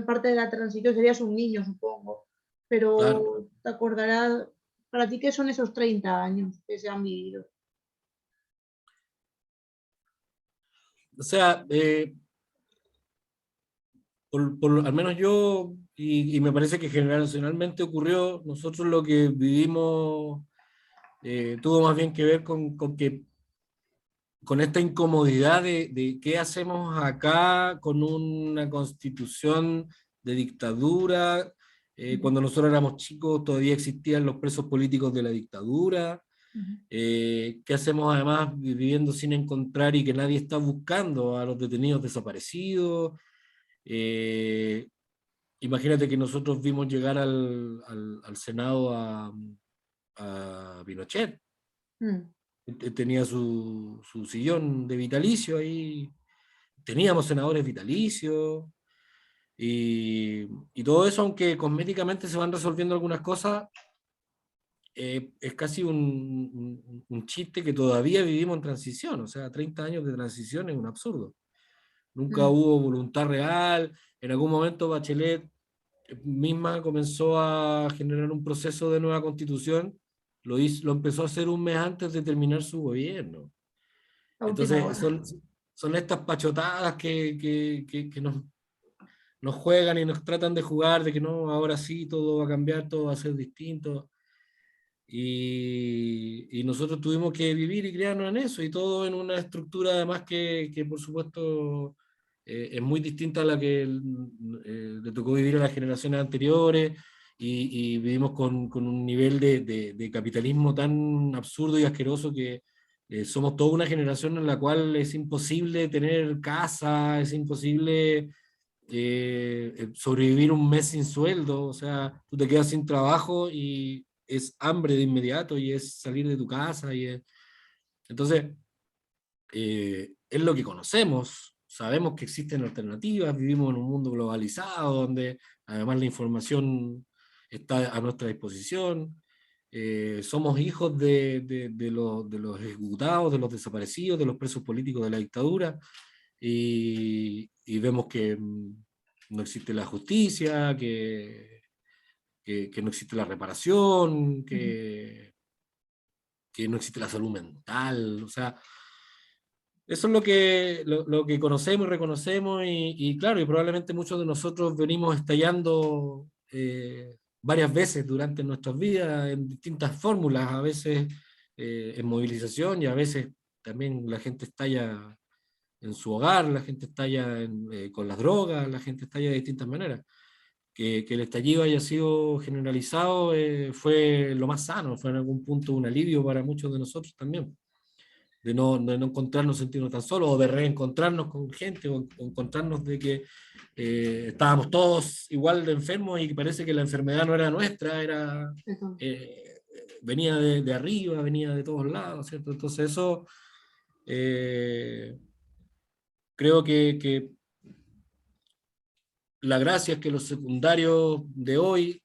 parte de la transición, serías un niño, supongo, claro, pero te acordarás, para ti qué son esos 30 años que se han vivido. o sea, al menos yo, y me parece que generacionalmente ocurrió, nosotros lo que vivimos tuvo más bien que ver con esta incomodidad de qué hacemos acá con una constitución de dictadura. Ujú, Cuando nosotros éramos chicos todavía existían los presos políticos de la dictadura. ujú, ¿Qué hacemos además viviendo sin encontrar y que nadie está buscando a los detenidos desaparecidos? Eh, Imagínate que nosotros vimos llegar al Senado a Pinochet. mm. Tenía su sillón de vitalicio ahí, teníamos senadores vitalicios, y todo eso, aunque cosméticamente se van resolviendo algunas cosas, es casi un chiste que todavía vivimos en transición. O sea, 30 años de transición es un absurdo. Nunca Mm. hubo voluntad real. En algún momento Bachelet misma comenzó a generar un proceso de nueva constitución, lo empezó a hacer un mes antes de terminar su gobierno. A última Entonces, hora. son estas pachotadas que nos juegan y nos tratan de jugar, de que no, ahora sí, todo va a cambiar, todo va a ser distinto. Y nosotros tuvimos que vivir y criarnos en eso, y todo en una estructura además que por supuesto, es muy distinta a la que le tocó vivir a las generaciones anteriores, y vivimos con un nivel de capitalismo tan absurdo y asqueroso que somos toda una generación en la cual es imposible tener casa, es imposible sobrevivir un mes sin sueldo. O sea, tú te quedas sin trabajo y es hambre de inmediato, y es salir de tu casa. Entonces, es lo que conocemos, sabemos que existen alternativas, vivimos en un mundo globalizado donde además la información está a nuestra disposición. Somos hijos de los ejecutados, de los desaparecidos, de los presos políticos de la dictadura, y vemos que no existe la justicia, que no existe la reparación, Ujú. que no existe la salud mental. O sea, eso es lo que conocemos y reconocemos, y claro, y probablemente muchos de nosotros venimos estallando varias veces durante nuestras vidas en distintas fórmulas, a veces en movilización, y a veces también la gente estalla en su hogar, la gente estalla con las drogas, la gente estalla de distintas maneras. Que el estallido haya sido generalizado fue lo más sano, fue en algún punto un alivio para muchos de nosotros también, de no encontrarnos, sentirnos tan solos, o de reencontrarnos con gente, o encontrarnos de que estábamos todos igual de enfermos, y que parece que la enfermedad no era nuestra, Eso. venía de arriba, venía de todos lados, ¿cierto? Entonces eso, eh, creo que la gracia es que los secundarios de hoy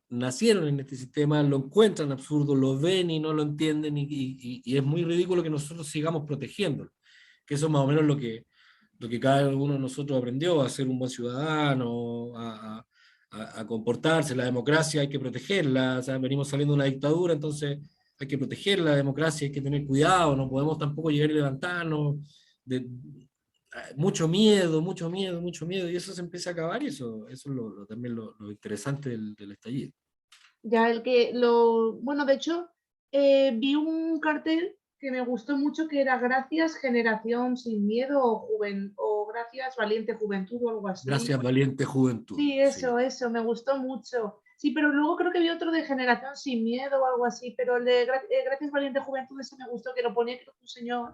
nacieron en este sistema, lo encuentran absurdo, lo ven y no lo entienden, y es muy ridículo que nosotros sigamos protegiéndolo, que eso es más o menos lo que cada uno de nosotros aprendió: a ser un buen ciudadano, a comportarse. La democracia hay que protegerla. O sea, venimos saliendo de una dictadura, entonces hay que proteger la democracia, hay que tener cuidado, no podemos tampoco llegar y levantarnos. De, Mucho miedo, mucho miedo, mucho miedo, y eso se empieza a acabar, y eso es también lo interesante del estallido. Ya bueno, de hecho, vi un cartel que me gustó mucho que era Gracias Generación Sin Miedo o Gracias Valiente Juventud o algo así. Gracias, valiente juventud, Sí, sí. eso, me gustó mucho. Sí, pero luego creo que vi otro de Generación Sin Miedo o algo así, pero el de Gracias Valiente Juventud, ese me gustó, que lo ponía creo que un señor.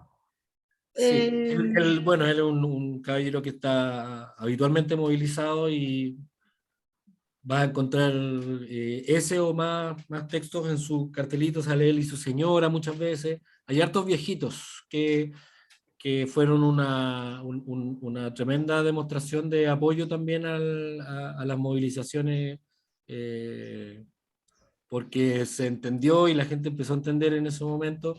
Sí, eh, bueno, él es un caballero que está habitualmente movilizado, va a encontrar ese o más textos en sus cartelitos, sale él y su señora muchas veces. Hay hartos viejitos que fueron una tremenda demostración de apoyo también a las movilizaciones, porque se entendió y la gente empezó a entender en ese momento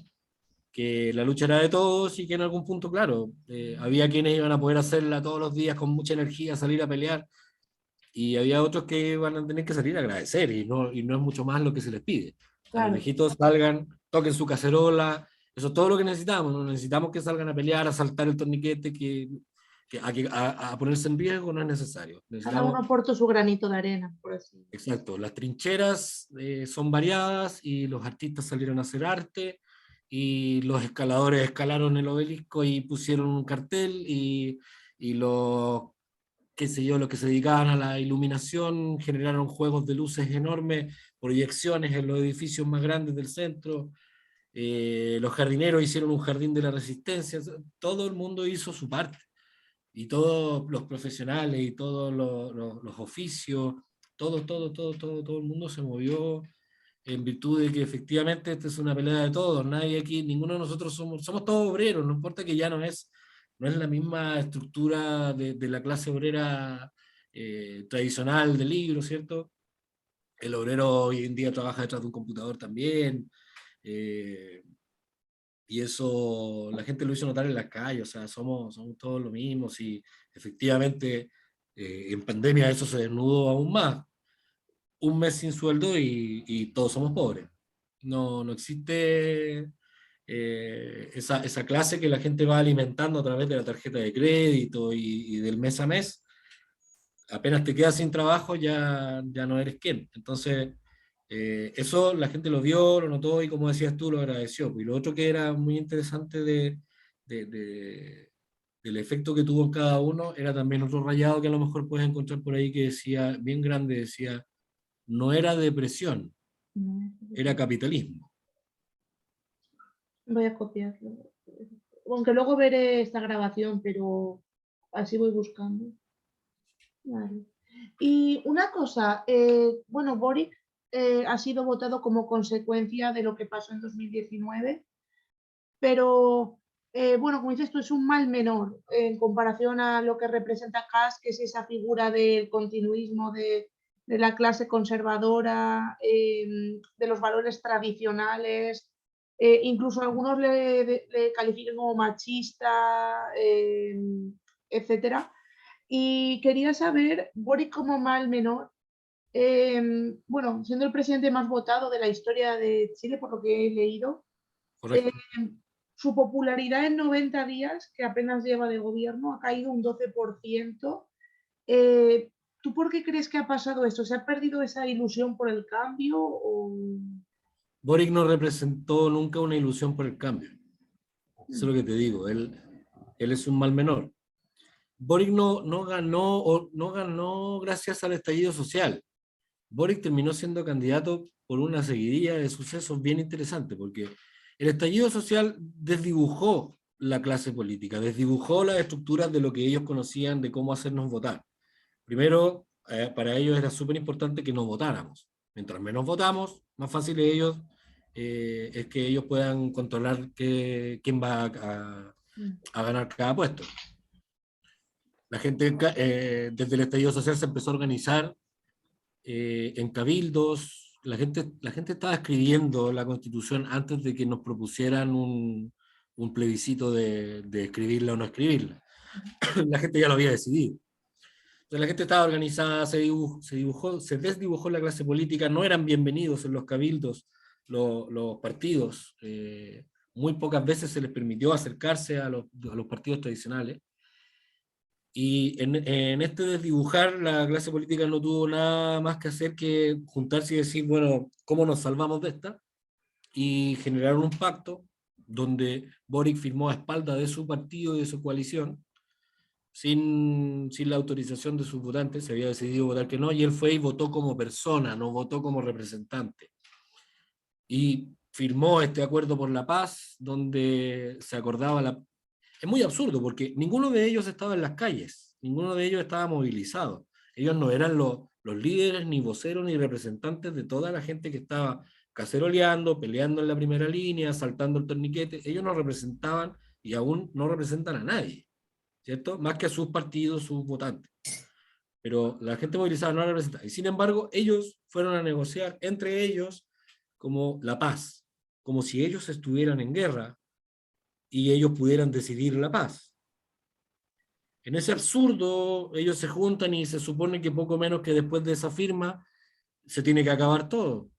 que la lucha era de todos y que en algún punto, claro, había quienes iban a poder hacerla todos los días con mucha energía, salir a pelear, y había otros que iban a tener que salir a agradecer, y no es mucho más lo que se les pide. A los Claro. viejitos salgan, toquen su cacerola, eso es todo lo que necesitamos. No necesitamos que salgan a pelear, a saltar el torniquete, a ponerse en riesgo no es necesario. Cada uno Necesitamos, aporta su granito de arena, por así. exacto, las trincheras son variadas y los artistas salieron a hacer arte y los escaladores escalaron el obelisco y pusieron un cartel y los, qué sé yo, los que se dedicaban a la iluminación generaron juegos de luces enormes, proyecciones en los edificios más grandes del centro. Los jardineros hicieron un jardín de la resistencia. Todo el mundo hizo su parte, y todos los profesionales y todos los oficios, todo el mundo se movió en virtud de que efectivamente esta es una pelea de todos. Nadie aquí, ninguno de nosotros somos todos obreros, no importa que ya no es la misma estructura de la clase obrera tradicional del libro, ¿cierto? El obrero hoy en día trabaja detrás de un computador también, eh, y eso la gente lo hizo notar en las calles. O sea, somos todos lo mismo. Y efectivamente en pandemia eso se desnudó aún más. Un mes sin sueldo y todos somos pobres. No existe esa clase que la gente va alimentando a través de la tarjeta de crédito y del mes a mes. Apenas te quedas sin trabajo, ya no eres quien. Entonces, eso la gente lo vio, lo notó y, como decías tú, lo agradeció. Y lo otro que era muy interesante de- de- del efecto que tuvo en cada uno era también otro rayado que a lo mejor puedes encontrar por ahí, que decía, bien grande, decía: no era depresión, No, era capitalismo. voy a copiarlo. Aunque luego veré esta grabación, pero así voy buscando. Vale. Y una cosa, bueno, Boric ha sido votado como consecuencia de lo que pasó en 2019, pero bueno, como dices tú, es un mal menor en comparación a lo que representa Kass, que es esa figura del continuismo de la clase conservadora, de los valores tradicionales. Incluso algunos le califican como machista, etcétera. Y quería saber, Boric como mal menor, bueno, siendo el presidente más votado de la historia de Chile, por lo que he leído, eh, Correcto. su popularidad en 90 días, que apenas lleva de gobierno, ha caído un 12%. Eh, ¿Tú por qué crees que ha pasado esto? ¿Se ha perdido esa ilusión por el cambio? O... Boric no representó nunca una ilusión por el cambio. Eso es lo que te digo. Él es un mal menor. Boric no ganó gracias al estallido social. Boric terminó siendo candidato por una seguidilla de sucesos bien interesantes, porque el estallido social desdibujó la clase política, desdibujó las estructuras de lo que ellos conocían de cómo hacernos votar. Primero, para ellos era súper importante que nos votáramos. Mientras menos votamos, más fácil es que ellos puedan controlar quién va a ganar cada puesto. La gente desde el estallido social se empezó a organizar en cabildos. La gente estaba escribiendo la Constitución antes de que nos propusieran un plebiscito de escribirla o no escribirla. La gente ya lo había decidido. Entonces la gente estaba organizada, se desdibujó la clase política, no eran bienvenidos en los cabildos los partidos. Muy pocas veces se les permitió acercarse a los partidos tradicionales. Y en este desdibujar, la clase política no tuvo nada más que hacer que juntarse y decir, bueno, ¿cómo nos salvamos de esta? Y generaron un pacto donde Boric firmó a espalda de su partido y de su coalición, sin la autorización de sus votantes. Se había decidido votar que no, y él fue y votó como persona, no votó como representante. Y firmó este acuerdo por la paz, donde se acordaba Es muy absurdo, porque ninguno de ellos estaba en las calles, ninguno de ellos estaba movilizado. Ellos no eran los líderes, ni voceros, ni representantes de toda la gente que estaba caceroleando, peleando en la primera línea, saltando el torniquete. Ellos no representaban y aún no representan a nadie, ¿cierto? Más que a sus partidos, sus votantes. Pero la gente movilizada no la representa. Y sin embargo, ellos fueron a negociar entre ellos como la paz, como si ellos estuvieran en guerra y ellos pudieran decidir la paz. En ese absurdo, ellos se juntan y se supone que poco menos que después de esa firma se tiene que acabar todo.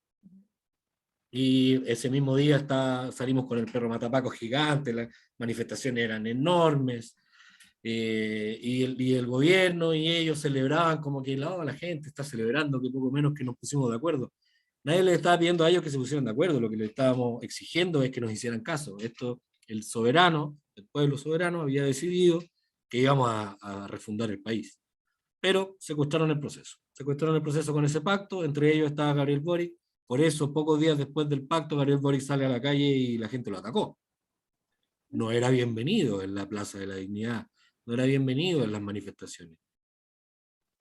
Y ese mismo día salimos con el perro matapaco gigante, las manifestaciones eran enormes, y el gobierno y ellos celebraban como que la gente está celebrando que poco menos que nos pusimos de acuerdo. Nadie les estaba pidiendo a ellos que se pusieran de acuerdo, lo que les estábamos exigiendo es que nos hicieran caso. Esto, el soberano, el pueblo soberano había decidido que íbamos a refundar el país. Pero secuestraron el proceso. Secuestraron el proceso con ese pacto, entre ellos estaba Gabriel Boric. Por eso, pocos días después del pacto, Gabriel Boric sale a la calle y la gente lo atacó. No era bienvenido en la Plaza de la Dignidad, no era bienvenido en las manifestaciones.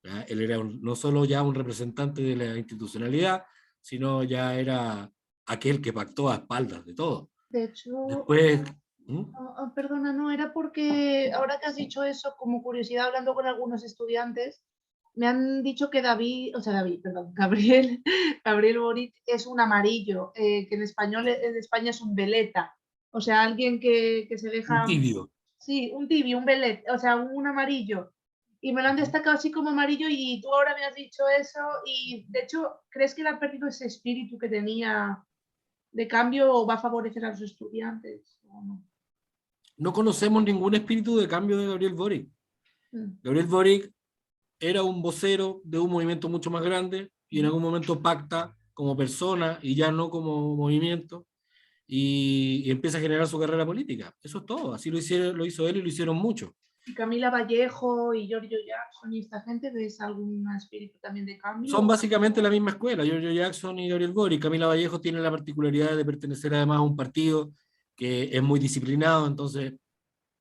¿Ya? Él era no solo ya un representante de la institucionalidad, sino ya era aquel que pactó a espaldas de todo. De hecho, Después, perdona, no, era porque ahora que has dicho eso, como curiosidad, hablando con algunos estudiantes, me han dicho que Gabriel Boric es un amarillo, que en español, en España es un veleta, o sea, alguien que se un deja, tibio. sí, un tibio, un velet, o sea, un amarillo, y me lo han destacado así como amarillo y tú ahora me has dicho eso y de hecho, ¿crees que él ha perdido ese espíritu que tenía de cambio o va a favorecer a los estudiantes? ¿O no? No conocemos ningún espíritu de cambio de Gabriel Boric. Mm. Gabriel Boric era un vocero de un movimiento mucho más grande y en algún momento pacta como persona y ya no como movimiento y empieza a generar su carrera política. Eso es todo. Así lo hizo él y lo hicieron muchos. Y Camila Vallejo y Giorgio Jackson y esta gente, ¿ves algún espíritu también de Son cambio? básicamente la misma escuela, Giorgio Jackson y Gabriel Boric. Camila Vallejo tiene la particularidad de pertenecer además a un partido que es muy disciplinado, entonces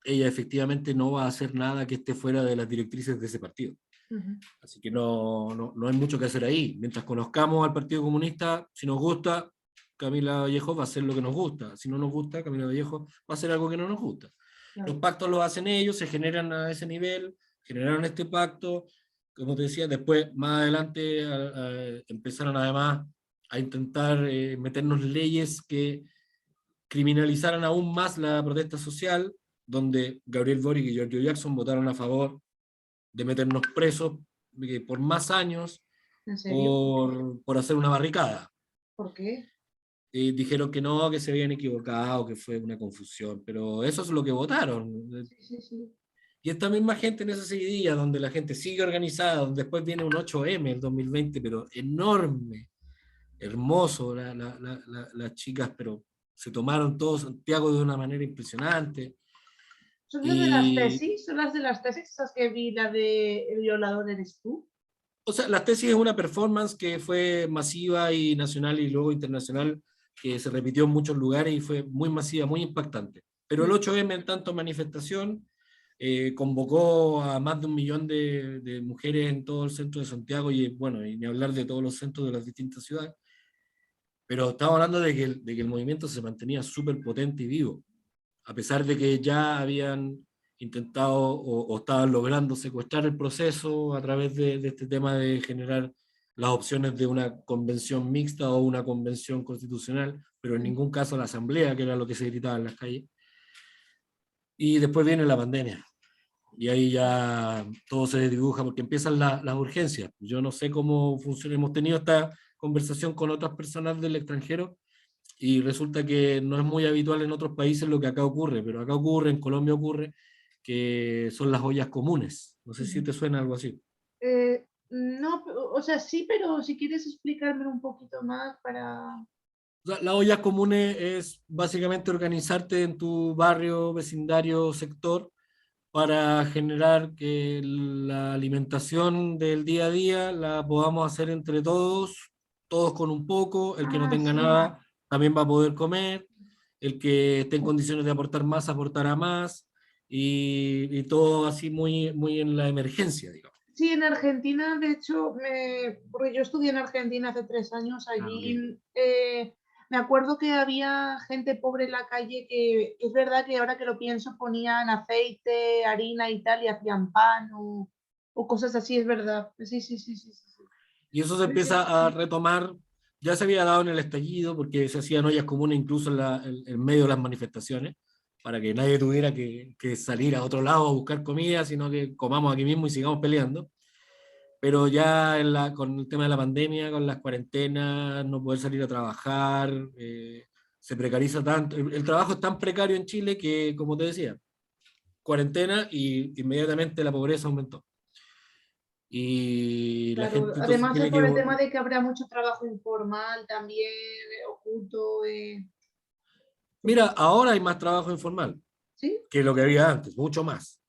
ella efectivamente no va a hacer nada que esté fuera de las directrices de ese partido. Así que no hay mucho que hacer ahí. Mientras conozcamos al Partido Comunista, si nos gusta, Camila Vallejo va a hacer lo que nos gusta. Si no nos gusta, Camila Vallejo va a hacer algo que no nos gusta. Claro. Los pactos los hacen ellos, se generan a ese nivel, generaron este pacto, como te decía, después, más adelante, empezaron además a intentar meternos leyes que criminalizaran aún más la protesta social, donde Gabriel Boric y Giorgio Jackson votaron a favor de meternos presos por más años ¿En serio? por hacer una barricada. ¿Por qué? Dijeron que no, que se habían equivocado, que fue una confusión, pero eso es lo que votaron. Sí. Y esta misma gente en esa seguidilla, donde la gente sigue organizada, donde después viene un 8M el 2020, pero enorme, hermoso, las chicas, pero se tomaron todo Santiago de una manera impresionante. ¿Son las de las Y, tesis? ¿Son las de las tesis? ¿Esas que vi, la de El violador eres tú? o sea, la tesis es una performance que fue masiva y nacional y luego internacional, que se repitió en muchos lugares y fue muy masiva, muy impactante. Pero el 8M en tanto manifestación convocó a más de 1 millón de mujeres en todo el centro de Santiago y bueno, y ni hablar de todos los centros de las distintas ciudades. Pero estamos hablando de que el movimiento se mantenía súper potente y vivo, a pesar de que ya habían intentado o estaban logrando secuestrar el proceso a través de este tema de generar las opciones de una convención mixta o una convención constitucional, pero en ningún caso la asamblea, que era lo que se gritaba en las calles. Y después viene la pandemia. Y ahí ya todo se dibuja porque empiezan las urgencias. Yo no sé cómo funciona. Hemos tenido esta conversación con otras personas del extranjero y resulta que no es muy habitual en otros países lo que acá ocurre, pero acá ocurre, en Colombia ocurre, que son las ollas comunes. No sé si te suena algo así. No, o sea, sí, pero si quieres explicarme un poquito más para... O sea, las ollas comunes es básicamente organizarte en tu barrio, vecindario, sector, para generar que la alimentación del día a día la podamos hacer entre todos, todos con un poco, el que no tenga Sí. nada también va a poder comer, el que esté en condiciones de aportar más, aportará más, y todo así muy, muy en la emergencia, digamos. Sí, en Argentina, de hecho, porque yo estudié en Argentina hace 3 años, Ok. allí me acuerdo que había gente pobre en la calle que es verdad que ahora que lo pienso ponían aceite, harina y tal y hacían pan o cosas así, es verdad. Sí, sí, sí, sí, sí, sí. Y eso se empieza a retomar, ya se había dado en el estallido, porque se hacían ollas comunes incluso en medio de las manifestaciones, para que nadie tuviera que salir a otro lado a buscar comida, sino que comamos aquí mismo y sigamos peleando. Pero ya con el tema de la pandemia, con las cuarentenas, no poder salir a trabajar, se precariza tanto. El trabajo es tan precario en Chile que, como te decía, cuarentena y inmediatamente la pobreza aumentó. Y la Claro, gente entonces además es tiene que... por el tema de que habrá mucho trabajo informal también, oculto. Mira, ahora hay más trabajo informal ¿Sí? que lo que había antes, mucho más.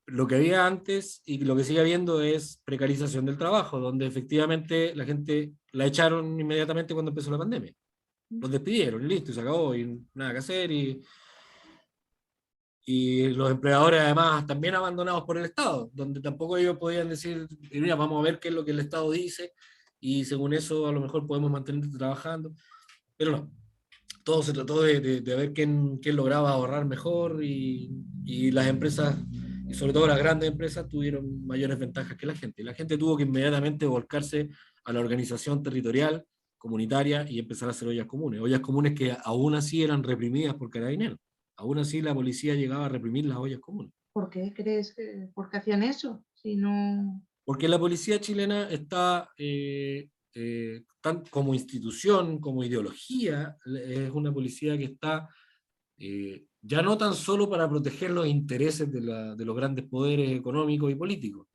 Lo que había antes y lo que sigue habiendo es precarización del trabajo, donde efectivamente la gente la echaron inmediatamente cuando empezó la pandemia. Los despidieron, y listo, y se acabó, y nada que hacer, y los empleadores además también abandonados por el Estado, donde tampoco ellos podían decir, mira, vamos a ver qué es lo que el Estado dice, y según eso a lo mejor podemos mantenerte trabajando, pero no, todo se trató de ver quién lograba ahorrar mejor, y las empresas, y sobre todo las grandes empresas, tuvieron mayores ventajas que la gente, y la gente tuvo que inmediatamente volcarse a la organización territorial, comunitaria, y empezar a hacer ollas comunes que aún así eran reprimidas por carabineros. Aún así la policía llegaba a reprimir las ollas comunes. ¿Por qué crees por qué hacían eso? Si no. Porque la policía chilena está, tan como institución, como ideología, es una policía que está, ya no tan solo para proteger los intereses de los grandes poderes económicos y políticos,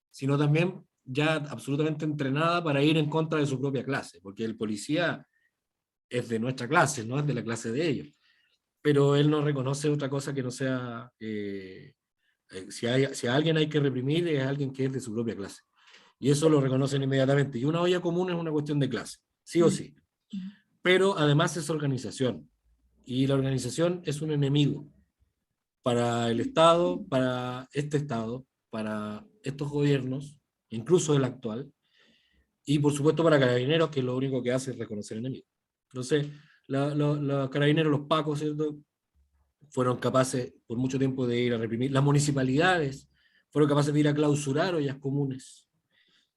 sino también ya absolutamente entrenada para ir en contra de su propia clase, porque el policía es de nuestra clase, no es de la clase de ellos, pero él no reconoce otra cosa que no sea, si a alguien hay que reprimir, es a alguien que es de su propia clase. Y eso lo reconocen inmediatamente. Y una olla común es una cuestión de clase, sí o sí. Pero además es organización. Y la organización es un enemigo para el Estado, para estos gobiernos, incluso el actual, y por supuesto para carabineros, que lo único que hace es reconocer enemigos. Entonces, los carabineros, los pacos, ¿cierto? Fueron capaces por mucho tiempo de ir a reprimir. Las municipalidades fueron capaces de ir a clausurar ollas comunes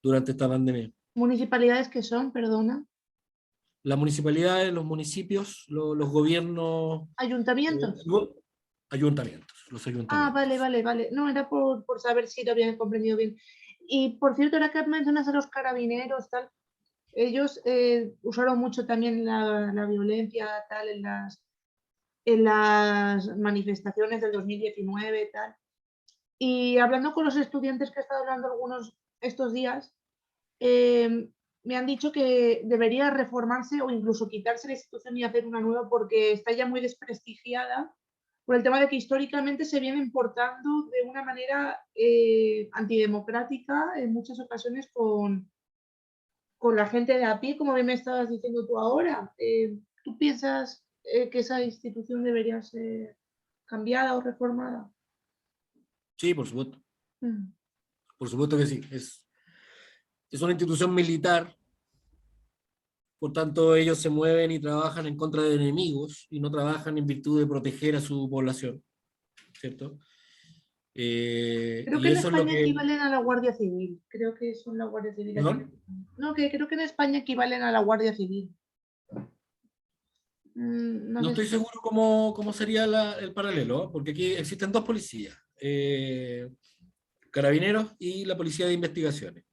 durante esta pandemia. Municipalidades que son, perdona. Las municipalidades, los municipios, los gobiernos, Ayuntamientos. no, ayuntamientos, los Ah, vale, ayuntamientos. vale, vale. No, era por saber si lo habían comprendido bien. Y por cierto, ahora que mencionas a los carabineros, tal, ellos usaron mucho también la violencia tal en las manifestaciones del 2019, tal. Y hablando con los estudiantes que he estado hablando algunos estos días, eh, me han dicho que debería reformarse o incluso quitarse la institución y hacer una nueva porque está ya muy desprestigiada por el tema de que históricamente se viene portando de una manera antidemocrática en muchas ocasiones con la gente de a pie, como bien me estabas diciendo tú ahora. ¿Tú piensas que esa institución debería ser cambiada o reformada? Sí, por supuesto que sí. Es una institución militar, por tanto ellos se mueven y trabajan en contra de enemigos y no trabajan en virtud de proteger a su población, ¿cierto? Creo que Y en eso es lo España que... equivalen a la Guardia Civil. Creo que son la Guardia Civil aquí. ¿Perdón? No, que creo que en España equivalen a la Guardia Civil. No No sé estoy si. seguro cómo sería el paralelo, ¿eh? Porque aquí existen dos policías, carabineros y la policía de investigaciones.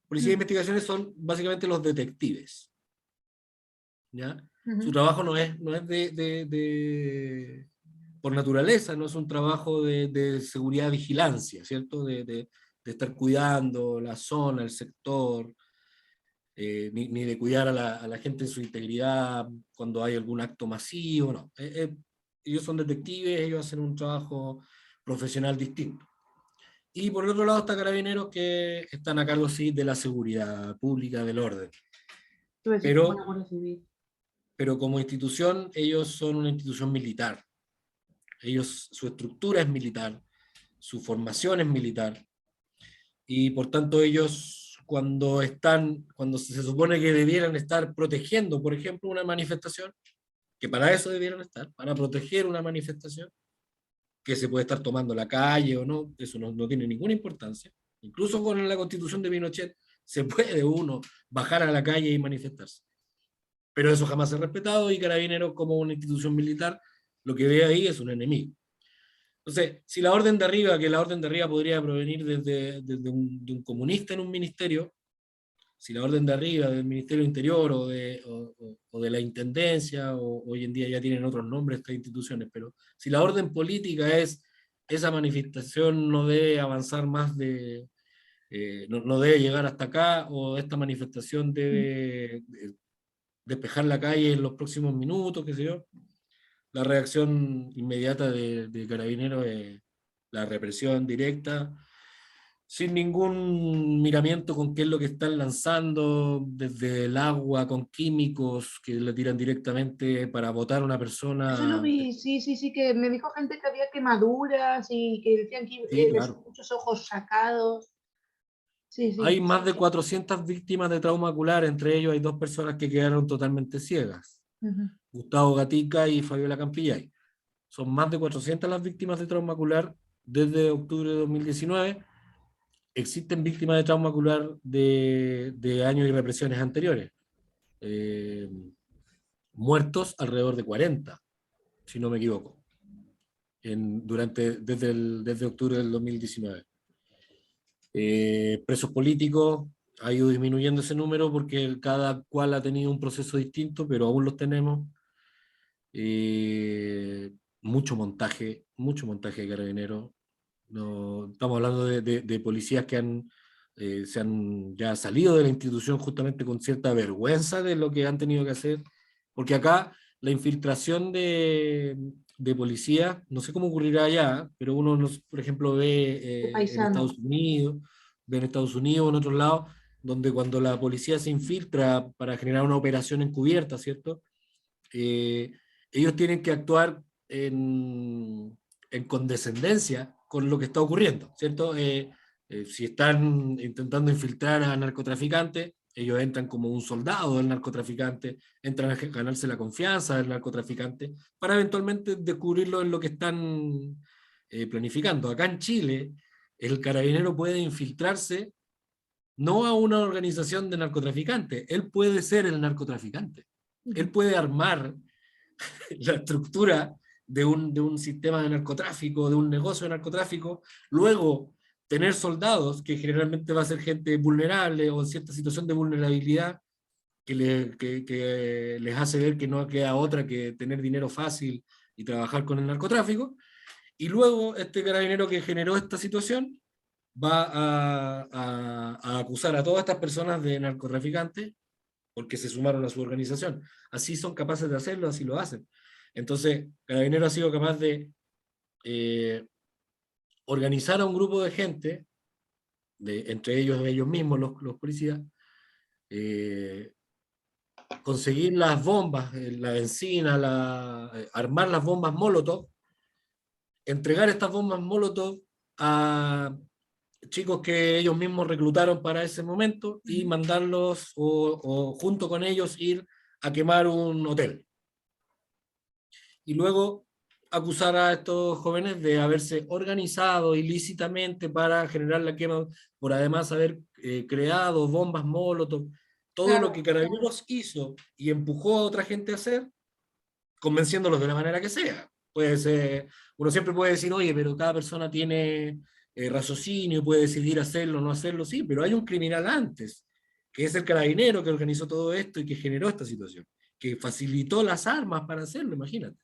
Policía de Mm, investigaciones son básicamente los detectives, ¿ya? Su ujú. trabajo no es por naturaleza, no es un trabajo de seguridad, vigilancia, ¿cierto? De estar cuidando la zona, el sector, ni de cuidar a la gente en su integridad cuando hay algún acto masivo, no. Ellos son detectives, ellos hacen un trabajo profesional distinto. Y por el otro lado está Carabineros, que están a cargo, sí, de la seguridad pública, del orden. Te voy a decir como la Pero, Guardia Civil. pero como institución, ellos son una institución militar. Su estructura es militar, su formación es militar, y por tanto ellos cuando se supone que debieran estar protegiendo, por ejemplo, una manifestación, que para eso debieran estar, para proteger una manifestación, que se puede estar tomando la calle o no, eso no tiene ninguna importancia. Incluso con la constitución de Pinochet se puede uno bajar a la calle y manifestarse. Pero eso jamás se ha respetado y Carabineros como una institución militar lo que ve ahí es un enemigo. Entonces, si la orden de arriba, que la orden de arriba podría provenir de un comunista en un ministerio, si la orden de arriba, del Ministerio del Interior o de la Intendencia, o hoy en día ya tienen otros nombres estas instituciones, pero si la orden política es esa manifestación no debe avanzar más no debe llegar hasta acá, o esta manifestación debe despejar la calle en los próximos minutos, qué sé yo, la reacción inmediata de Carabineros es la represión directa, sin ningún miramiento con qué es lo que están lanzando, desde el agua, con químicos que le tiran directamente para botar a una Eso lo persona. vi, sí, sí, sí, que me dijo gente que había quemaduras y que decían que Sí, les claro. muchos ojos sacados. Sí, Hay sí. más de 400 víctimas de trauma ocular, entre ellos hay dos personas que quedaron totalmente ciegas, Ujú. Gustavo Gatica y Fabiola Campillay. Son más de 400 las víctimas de trauma ocular desde octubre de 2019. Existen víctimas de trauma ocular de años y represiones anteriores. Eh, Muertos alrededor de 40, si no me equivoco, desde octubre del 2019. Presos políticos, ha ido disminuyendo ese número porque cada cual ha tenido un proceso distinto, pero aún los tenemos. Eh, mucho montaje de carabineros. No, estamos hablando de policías que se han ya salido de la institución justamente con cierta vergüenza de lo que han tenido que hacer, porque acá la infiltración de policías, no sé cómo ocurrirá allá, pero uno, por ejemplo, De en paisano. Estados Unidos o en otros lados, donde cuando la policía se infiltra para generar una operación encubierta, ¿cierto? Eh, Ellos tienen que actuar en condescendencia con lo que está ocurriendo, ¿cierto? Si están intentando infiltrar a narcotraficantes, ellos entran como un soldado del narcotraficante, entran a ganarse la confianza del narcotraficante para eventualmente descubrirlo en lo que están planificando. Acá en Chile, el carabinero puede infiltrarse no a una organización de narcotraficantes, él puede ser el narcotraficante. Él Ujú. puede armar la estructura de un sistema de narcotráfico, de un negocio de narcotráfico, luego tener soldados, que generalmente va a ser gente vulnerable o en cierta situación de vulnerabilidad, que les hace ver que no queda otra que tener dinero fácil y trabajar con el narcotráfico, y luego este carabinero que generó esta situación va a acusar a todas estas personas de narcotraficantes porque se sumaron a su organización. Así son capaces de hacerlo, así lo hacen. Entonces, Carabineros ha sido capaz de eh, organizar a un grupo de gente, entre ellos mismos, los policías, eh, conseguir las bombas, la benzina, armar las bombas Molotov, entregar estas bombas Molotov a chicos que ellos mismos reclutaron para ese momento y mandarlos o junto con ellos ir a quemar un hotel. Y luego acusar a estos jóvenes de haberse organizado ilícitamente para generar la quema, por además haber creado bombas Molotov, todo lo Claro. que Carabineros hizo y empujó a otra gente a hacer, convenciéndolos de la manera que sea. Puede ser, uno siempre puede decir, oye, pero cada persona tiene raciocinio, puede decidir hacerlo o no hacerlo, sí, pero hay un criminal antes, que es el carabinero que organizó todo esto y que generó esta situación, que facilitó las armas para hacerlo, imagínate.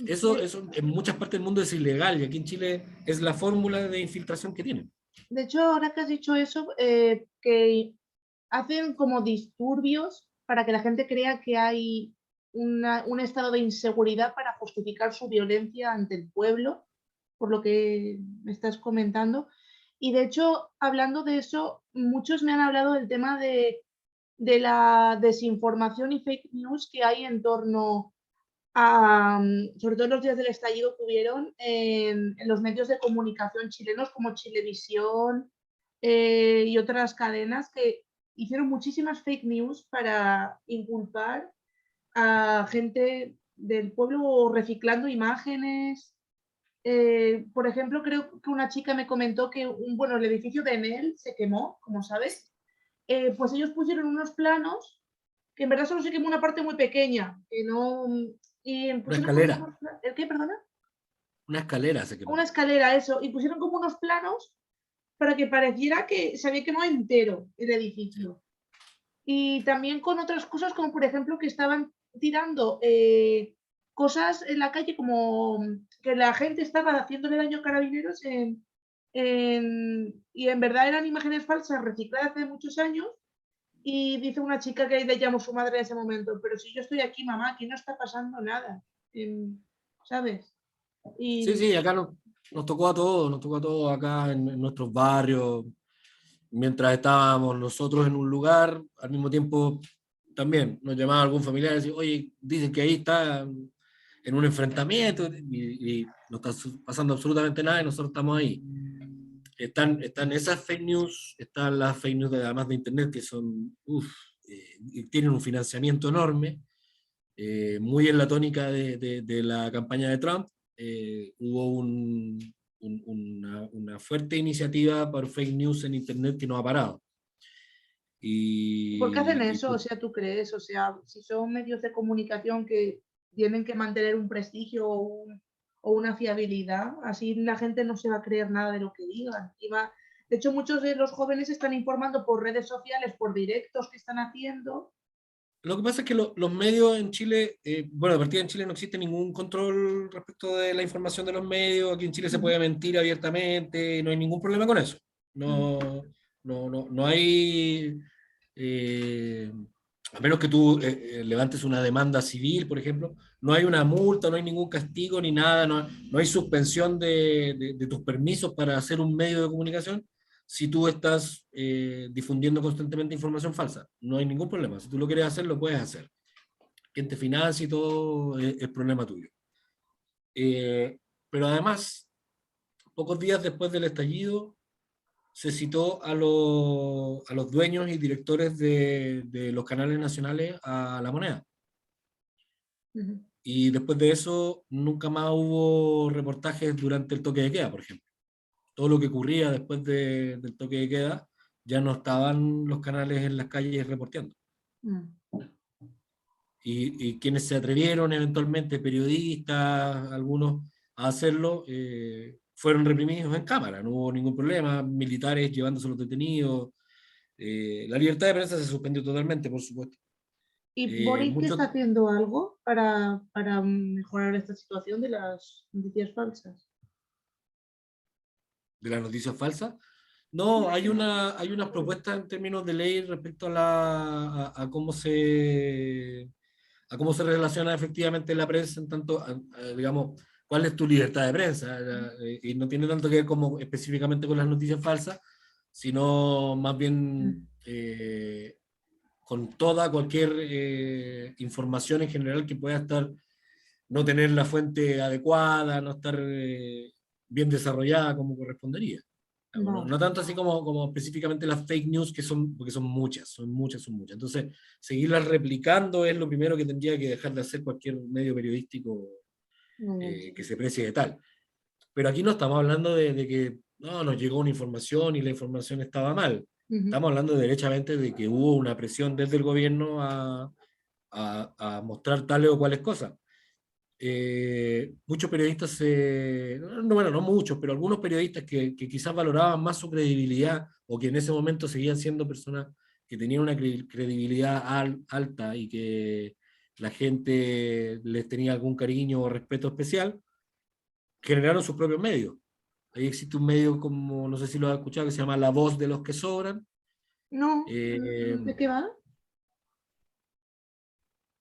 Eso en muchas partes del mundo es ilegal y aquí en Chile es la fórmula de infiltración que tienen. De hecho, ahora que has dicho eso, que hacen como disturbios para que la gente crea que hay un estado de inseguridad para justificar su violencia ante el pueblo, por lo que me estás comentando. Y de hecho, hablando de eso, muchos me han hablado del tema de la desinformación y fake news que hay en torno a, sobre todo en los días del estallido que hubieron en los medios de comunicación chilenos como Chilevisión, y otras cadenas que hicieron muchísimas fake news para inculpar a gente del pueblo reciclando imágenes. Por ejemplo, creo que una chica me comentó que bueno, el edificio de Enel se quemó, como sabes. Pues ellos pusieron unos planos que en verdad solo se quemó una parte muy pequeña, que no... Y Una pusieron como escalera, unos... ¿El qué, perdona? una escalera se quemó. Una escalera, eso. Y pusieron como unos planos para que pareciera que se había quemado entero el edificio. Y también con otras cosas, como por ejemplo que estaban tirando cosas en la calle, como que la gente estaba haciéndole daño a carabineros y en verdad eran imágenes falsas recicladas hace muchos años. Y dice una chica que le llamó su madre en ese momento, pero si yo estoy aquí, mamá, aquí no está pasando nada, ¿sabes? Sí, Y sí, acá nos tocó a todos acá en nuestros barrios, mientras estábamos nosotros en un lugar, al mismo tiempo también nos llamaba algún familiar y decía, oye, dicen que ahí está en un enfrentamiento y no está pasando absolutamente nada y nosotros estamos ahí. Están esas fake news, están las fake news además de internet que son, y tienen un financiamiento enorme, muy en la tónica de la campaña de Trump. Hubo una fuerte iniciativa por fake news en internet que no ha parado. ¿por qué hacen Y eso? O sea, ¿tú crees? O sea, si son medios de comunicación que tienen que mantener un prestigio o una fiabilidad, así la gente no se va a creer nada de lo que digan. De hecho, muchos de los jóvenes están informando por redes sociales, por directos que están haciendo. lo que pasa es que los medios en Chile, bueno, de partida en Chile no existe ningún control respecto de la información de los medios. Aquí en Chile se puede mentir abiertamente, no hay ningún problema con eso. No, no hay, eh, a menos que tú levantes una demanda civil, por ejemplo, no hay una multa, no hay ningún castigo ni nada, no hay suspensión de tus permisos para hacer un medio de comunicación si tú estás difundiendo constantemente información falsa. No hay ningún problema. Si tú lo quieres hacer, lo puedes hacer. Quien te financia y todo es problema tuyo. Pero además, pocos días después del estallido, se citó a los dueños y directores de los canales nacionales a La Moneda. Y después de eso, nunca más hubo reportajes durante el toque de queda, por ejemplo. Todo lo que ocurría después del toque de queda, ya no estaban los canales en las calles reporteando. Y quienes se atrevieron eventualmente, periodistas, algunos, a hacerlo, fueron reprimidos en cámara, no hubo ningún problema, militares llevándose a los detenidos. La libertad de prensa se suspendió totalmente, por supuesto. ¿Y Boric Muchos está haciendo algo para mejorar esta situación de las noticias falsas? de las noticias falsas. No, hay unas propuestas en términos de ley respecto a cómo se relaciona efectivamente la prensa, en tanto, digamos, cuál es tu libertad de prensa. Y no tiene tanto que ver como específicamente con las noticias falsas, sino más bien con toda cualquier información en general que pueda estar, no tener la fuente adecuada, no estar bien desarrollada como correspondería. No, Vale. no tanto así como específicamente las fake news, que son, porque son muchas, son muchas, son muchas. Entonces, seguirlas replicando es lo primero que tendría que dejar de hacer cualquier medio periodístico que se precie de tal. Pero aquí no estamos hablando de que no, nos llegó una información y la información estaba mal. Estamos hablando derechamente de que hubo una presión desde el gobierno a mostrar tales o cuales cosas. Muchos periodistas, no, bueno, no muchos, pero algunos periodistas que quizás valoraban más su credibilidad o que en ese momento seguían siendo personas que tenían una credibilidad alta y que la gente les tenía algún cariño o respeto especial, generaron sus propios medios. Ahí existe un medio como, no sé si lo has escuchado, que se llama La Voz de los que Sobran. No, Eh, ¿de qué va?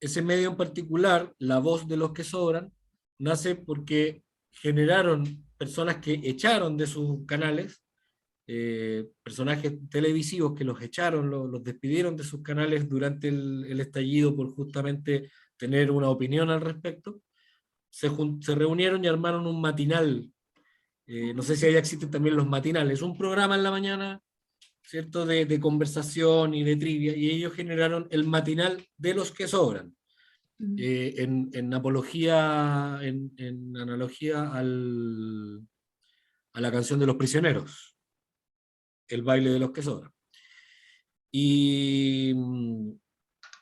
Ese medio en particular, La Voz de los que Sobran, nace porque generaron personas que echaron de sus canales, personajes televisivos que los echaron, los despidieron de sus canales durante el estallido por justamente tener una opinión al respecto. Se reunieron y armaron un matinal. No sé si allá existen también los matinales, un programa en la mañana ¿cierto? De conversación y de trivia, y ellos generaron el matinal de los que sobran, en apología, en analogía a la canción de los prisioneros, el baile de los que sobran. Y,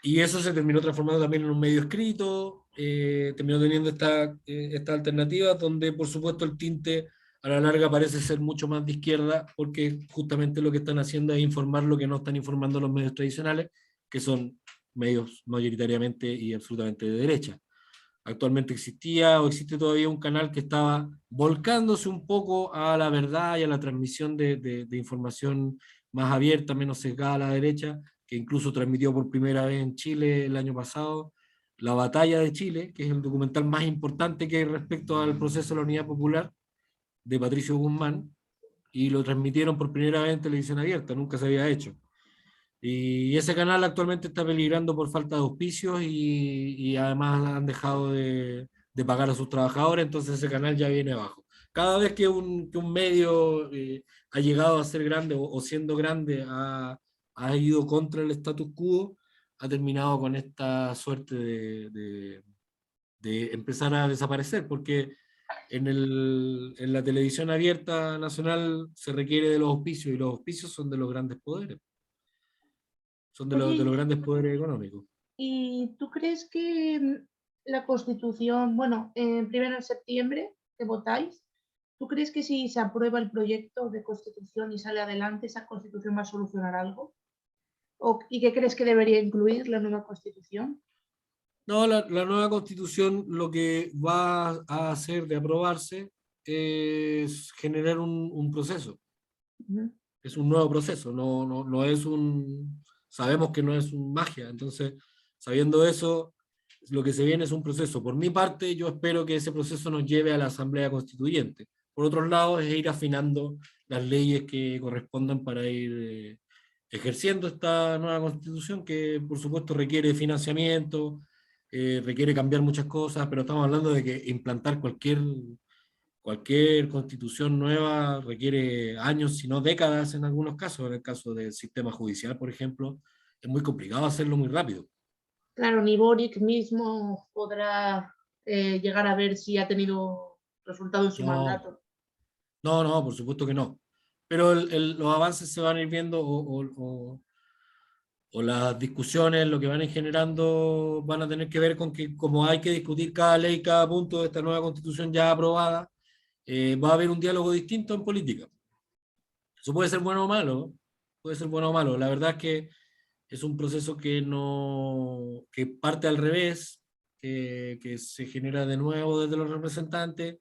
y eso se terminó transformando también en un medio escrito, terminó teniendo esta alternativa donde por supuesto el tinte a la larga parece ser mucho más de izquierda, porque justamente lo que están haciendo es informar lo que no están informando los medios tradicionales, que son medios mayoritariamente y absolutamente de derecha. Actualmente existía o existe todavía un canal que estaba volcándose un poco a la verdad y a la transmisión de información más abierta, menos sesgada a la derecha, que incluso transmitió por primera vez en Chile el año pasado La Batalla de Chile, que es el documental más importante que hay respecto al proceso de la Unidad Popular, de Patricio Guzmán, y lo transmitieron por primera vez en televisión abierta, nunca se había hecho. Y ese canal actualmente está peligrando por falta de auspicios y además han dejado de pagar a sus trabajadores, entonces ese canal ya viene abajo. Cada vez que un medio ha llegado a ser grande o siendo grande ha ido contra el status quo, ha terminado con esta suerte de empezar a desaparecer, porque en la televisión abierta nacional se requiere de los auspicios y los auspicios son de los grandes poderes, son de los Oye, grandes poderes económicos. ¿y tú crees que la Constitución, bueno, primero en septiembre que votáis, ¿tú crees que si se aprueba el proyecto de Constitución y sale adelante, esa Constitución va a solucionar algo? ¿Y qué crees que debería incluir la nueva Constitución? No, la nueva constitución lo que va a hacer de aprobarse es generar un proceso, Ujú. es un nuevo proceso, no es sabemos que no es un magia, entonces sabiendo eso, lo que se viene es un proceso. Por mi parte, yo espero que ese proceso nos lleve a la Asamblea Constituyente. Por otro lado, es ir afinando las leyes que correspondan para ir ejerciendo esta nueva constitución que por supuesto requiere financiamiento, requiere cambiar muchas cosas, pero estamos hablando de que implantar cualquier constitución nueva requiere años, si no décadas en algunos casos. En el caso del sistema judicial, por ejemplo, es muy complicado hacerlo muy rápido. Claro, ni Boric mismo podrá llegar a ver si ha tenido resultado en su No, mandato. no, por supuesto que no. Pero los avances se van a ir viendo o las discusiones, lo que van a ir generando, van a tener que ver con que como hay que discutir cada ley, cada punto de esta nueva constitución ya aprobada, va a haber un diálogo distinto en política. Eso puede ser bueno o malo, puede ser bueno o malo. La verdad es que es un proceso que, no, que parte al revés, que se genera de nuevo desde los representantes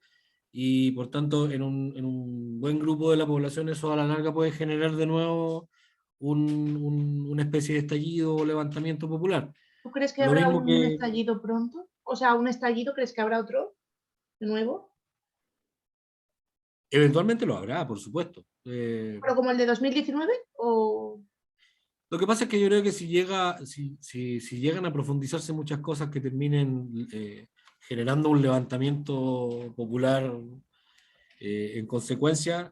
y por tanto en un buen grupo de la población eso a la larga puede generar de nuevo una especie de estallido o levantamiento popular. ¿Tú crees que Lo habrá mismo un que estallido pronto? O sea, un estallido, ¿crees que habrá otro de nuevo? eventualmente lo habrá, por supuesto. ¿Pero como el de 2019? ¿O Lo que pasa es que yo creo que si llegan a profundizarse muchas cosas que terminen generando un levantamiento popular en consecuencia,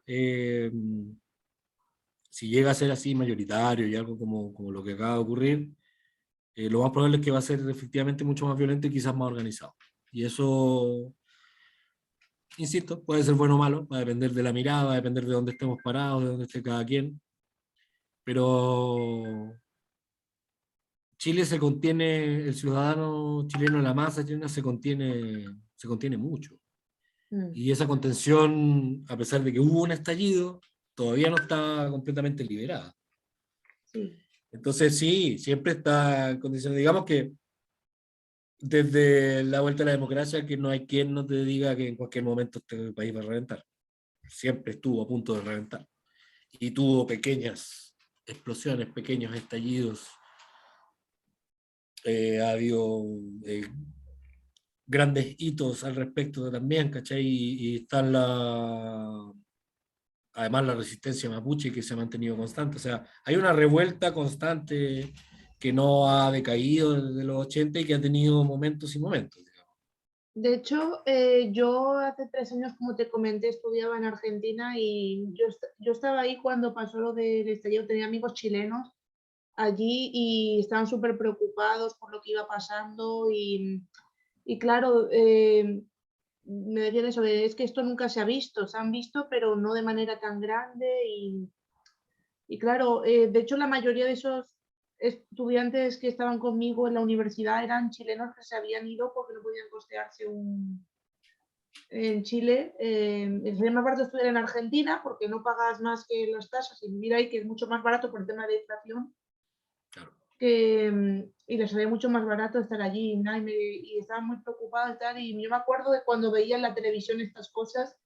si llega a ser así mayoritario y algo como lo que acaba de ocurrir, lo más probable es que va a ser efectivamente mucho más violento y quizás más organizado. Y eso, insisto, puede ser bueno o malo, va a depender de la mirada, va a depender de dónde estemos parados, de dónde esté cada quien, pero Chile se contiene, el ciudadano chileno, la masa chilena se contiene mucho. mm, Y esa contención, a pesar de que hubo un estallido, todavía no está completamente liberada. sí? Entonces sí, siempre está condicionado. Digamos que desde la vuelta a la democracia, que no hay quien no te diga que en cualquier momento este país va a reventar. Siempre estuvo a punto de reventar. Y tuvo pequeñas explosiones, pequeños estallidos. Ha habido grandes hitos al respecto también, ¿cachai? Y está además la resistencia mapuche que se ha mantenido constante. O sea, hay una revuelta constante que no ha decaído desde los 80 y que ha tenido momentos y momentos, digamos. De hecho, yo hace 3 años, como te comenté, estudiaba en Argentina y yo estaba ahí cuando pasó lo del estallido. Tenía amigos chilenos allí y estaban súper preocupados por lo que iba pasando y claro, me decían eso, es que esto nunca se ha visto, se han visto, pero no de manera tan grande y claro, de hecho la mayoría de esos estudiantes que estaban conmigo en la universidad eran chilenos que se habían ido porque no podían costearse en Chile. Sería más barato estudiar en Argentina porque no pagas más que las tasas y vivir ahí, que es mucho más barato por el tema de inflación. Claro. Y les salía mucho más barato estar allí ¿no? Y estaban muy preocupados y tal. Y yo me acuerdo de cuando veía en la televisión estas cosas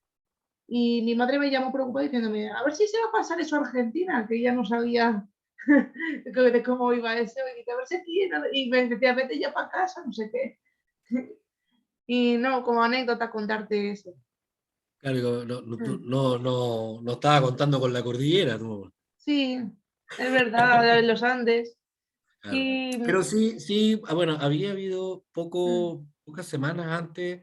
y mi madre me llamó preocupada diciéndome, a ver si se va a pasar eso a Argentina, que ella no sabía de cómo iba eso. Y a ver si aquí, y me decía, vete ya para casa, no sé qué. Y no, como anécdota contarte eso. Claro, no, Mm. no estaba contando con la cordillera, tú. Sí, es verdad, los Andes. Claro. Y, Pero sí, sí, bueno, había habido mm, pocas semanas antes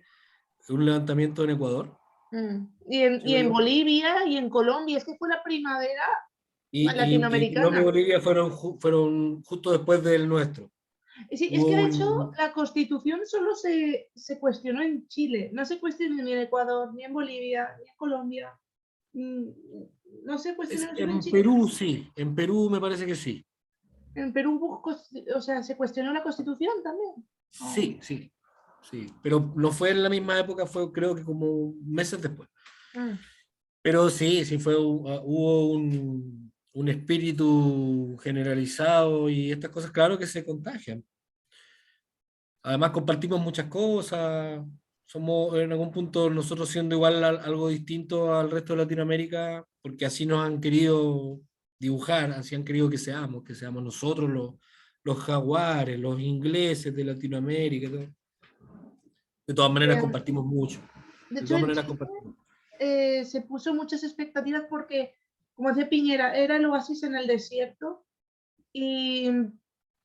un levantamiento en Ecuador, si y no me en equivoco. Bolivia y en Colombia, es que fue la primavera Y Colombia y latinoamericana. Bolivia fueron justo después del nuestro. Sí, es Hubo que de hecho un, la constitución solo se cuestionó en Chile, no se cuestionó ni en Ecuador, ni en Bolivia, ni en Colombia. Mm, No se cuestionó solo en en Chile. Perú sí, en Perú me parece que sí. En Perú o sea, se cuestionó la constitución también. Oh. Sí, sí, sí. Pero no fue en la misma época, fue creo que como meses después. Mm. Pero sí, sí hubo un espíritu generalizado y estas cosas, claro que se contagian. Además compartimos muchas cosas, somos en algún punto nosotros siendo igual algo distinto al resto de Latinoamérica, porque así nos han querido dibujar, así han querido que seamos nosotros los jaguares, los ingleses de Latinoamérica. Todo. De todas maneras Bien. compartimos mucho, De de hecho, todas en maneras Chile compartimos. se puso muchas expectativas porque, como decía Piñera, era el oasis en el desierto y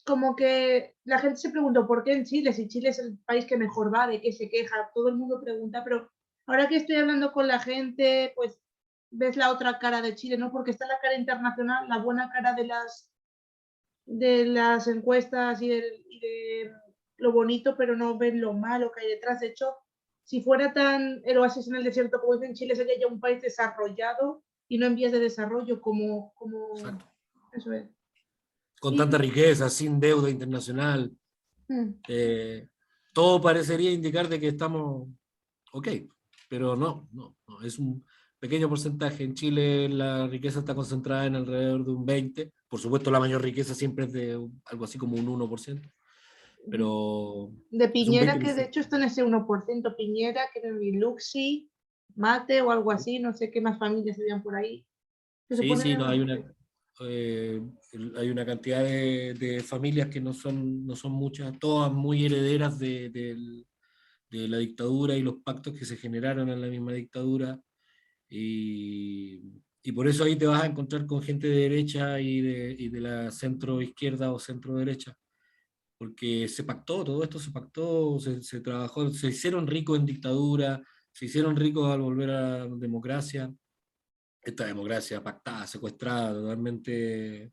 como que la gente se preguntó por qué en Chile, si Chile es el país que mejor va, de qué se queja, todo el mundo pregunta, pero ahora que estoy hablando con la gente, pues ves la otra cara de Chile, ¿no? Porque está la cara internacional, la buena cara de las encuestas y de lo bonito, pero no ven lo malo que hay detrás. De hecho, si fuera tan el oasis en el desierto como dicen Chile, sería ya un país desarrollado y no en vías de desarrollo como Exacto. eso es. Con tanta Y, riqueza, sin deuda internacional, mm, eh, todo parecería indicar de que estamos ok, pero no, es un pequeño porcentaje. En Chile la riqueza está concentrada en alrededor de un 20%. Por supuesto, la mayor riqueza siempre es de algo así como un 1%, pero de es un Piñera, que de 20%. hecho está en ese 1%. Piñera, que era Luxi, Mate o algo así, no sé qué más familias habían por ahí. Se Sí, supone. sí, no, eh, hay una cantidad de familias que no son muchas, todas muy herederas de la dictadura y los pactos que se generaron en la misma dictadura. Y, y por eso ahí te vas a encontrar con gente de derecha y de la centro izquierda o centro derecha, porque se pactó, todo esto se pactó, se trabajó, se hicieron ricos en dictadura, se hicieron ricos al volver a la democracia, esta democracia pactada, secuestrada, totalmente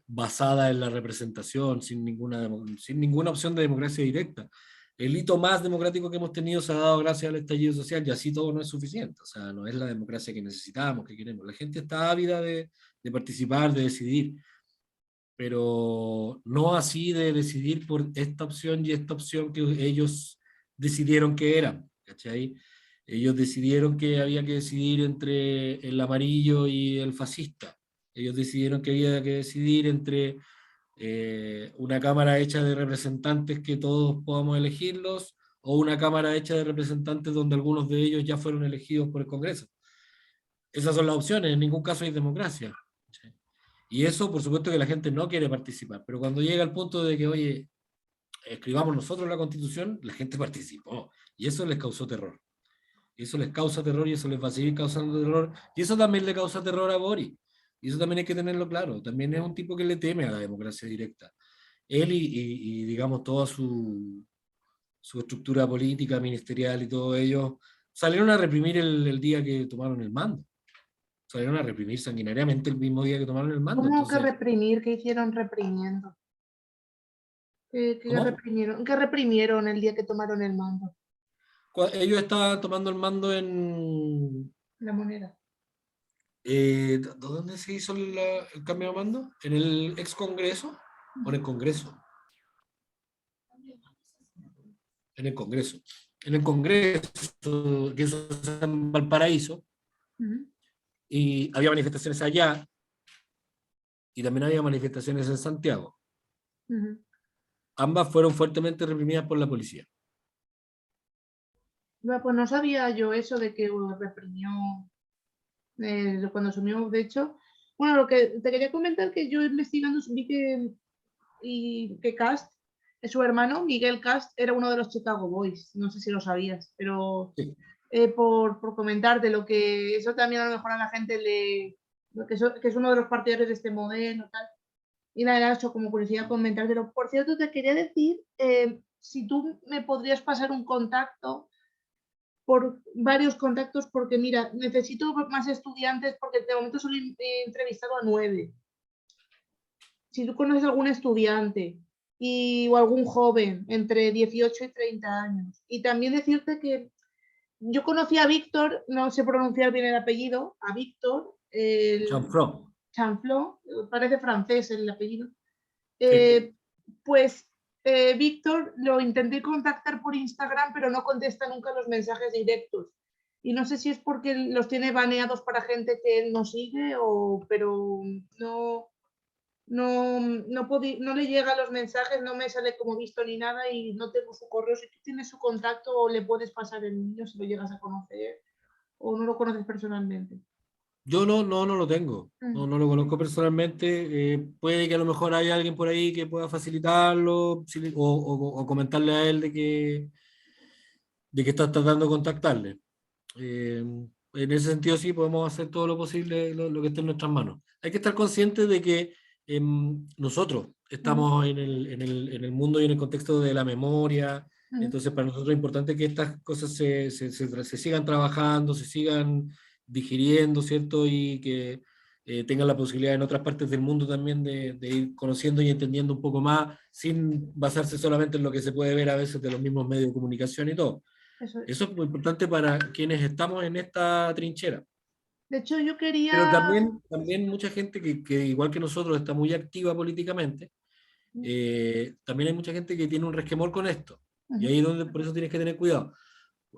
basada en la representación, sin ninguna opción de democracia directa. El hito más democrático que hemos tenido se ha dado gracias al estallido social y así todo no es suficiente, o sea, no es la democracia que necesitamos, que queremos. La gente está ávida de participar, de decidir, pero no así de decidir por esta opción y esta opción que ellos decidieron que era, ¿cachai? Ellos decidieron que había que decidir entre el amarillo y el fascista. Ellos decidieron que había que decidir entre una cámara hecha de representantes que todos podamos elegirlos o una cámara hecha de representantes donde algunos de ellos ya fueron elegidos por el Congreso. Esas son las opciones, en ningún caso hay democracia. ¿Cachai? Y eso, por supuesto, que la gente no quiere participar, pero cuando llega al punto de que, oye, escribamos nosotros la constitución, la gente participó. Y eso les causó terror. Y eso les causa terror y eso les va a seguir causando terror. Y eso también le causa terror a Boris. Y eso también hay que tenerlo claro. También es un tipo que le teme a la democracia directa. Él digamos, su estructura política, ministerial y todo ello, salieron a reprimir el día que tomaron el mando. Salieron a reprimir sanguinariamente el mismo día que tomaron el mando. ¿Cómo que Entonces, reprimir? ¿Qué hicieron reprimiendo? ¿Qué ¿cómo? reprimieron? ¿Qué reprimieron el día que tomaron el mando? Ellos estaban tomando el mando en... La moneda. ¿Dónde se hizo el cambio de mando? ¿En el ex Congreso o en el Congreso? En el Congreso. En el Congreso, que eso es en Valparaíso, Ujú, y había manifestaciones allá, y también había manifestaciones en Santiago. ujú. Ambas fueron fuertemente reprimidas por la policía. Bueno, pues no sabía yo eso de que reprimió cuando asumió. De hecho, bueno, lo que te quería comentar que yo investigando vi que Cast, su hermano, Miguel Cast, era uno de los Chicago Boys. No sé si lo sabías, pero Sí. por comentarte lo que eso también a lo mejor a la gente que es uno de los partidarios de este modelo, tal. Y nada, era eso como curiosidad comentártelo. Por cierto, te quería decir si tú me podrías pasar un contacto por varios contactos, porque mira, necesito más estudiantes porque de momento solo he entrevistado a 9. Si tú conoces algún estudiante o algún joven entre 18 y 30 años. Y también decirte que yo conocí a Víctor, no sé pronunciar bien el apellido, a Víctor, el Chanfrón. Chanflot, parece francés el apellido. Sí. Eh, pues Víctor lo intenté contactar por Instagram, pero no contesta nunca los mensajes directos. Y no sé si es porque los tiene baneados para gente que él no sigue, pero no le llegan los mensajes, no me sale como visto ni nada y no tengo su correo. Si tú tienes su contacto o le puedes pasar el mío si lo llegas a conocer o no lo conoces personalmente. Yo no lo tengo. Mm. No lo conozco personalmente. Puede que a lo mejor haya alguien por ahí que pueda facilitarlo o comentarle a él de que está tratando de contactarle. Eh, en ese sentido, sí, podemos hacer todo lo posible, lo que esté en nuestras manos. Hay que estar conscientes de que nosotros Mm. estamos en el mundo y en el contexto de la memoria. Mm. Entonces, para nosotros es importante que estas cosas se sigan trabajando, se sigan digiriendo, ¿cierto? Y que tengan la posibilidad en otras partes del mundo también de ir conociendo y entendiendo un poco más, sin basarse solamente en lo que se puede ver a veces de los mismos medios de comunicación y todo. Eso es. Eso es muy importante para quienes estamos en esta trinchera. De hecho, yo Pero quería... también mucha gente que igual que nosotros, está muy activa políticamente. También hay mucha gente que tiene un resquemor con esto. Y ahí es donde por eso tienes que tener cuidado.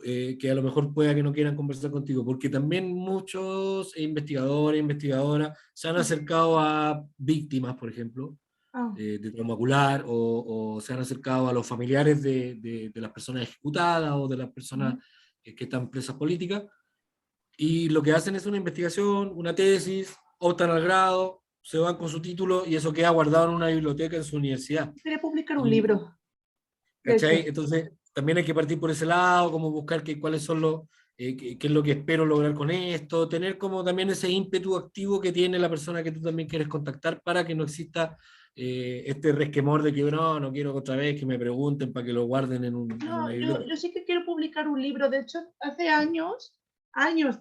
Que a lo mejor pueda que no quieran conversar contigo, porque también muchos investigadores, investigadoras se han acercado a víctimas, por ejemplo, Ah, de trauma ocular, o se han acercado a los familiares de las personas ejecutadas o de las personas que están presas políticas, y lo que hacen es una investigación, una tesis, optan al grado, se van con su título y eso queda guardado en una biblioteca en su universidad. quería publicar un Y, libro, de ¿cachai? hecho. Entonces, también hay que partir por ese lado, como buscar cuáles son qué es lo que espero lograr con esto, tener como también ese ímpetu activo que tiene la persona que tú también quieres contactar para que no exista este resquemor de que no quiero otra vez que me pregunten para que lo guarden en una No, biblioteca. yo sí que quiero publicar un libro. De hecho, hace años,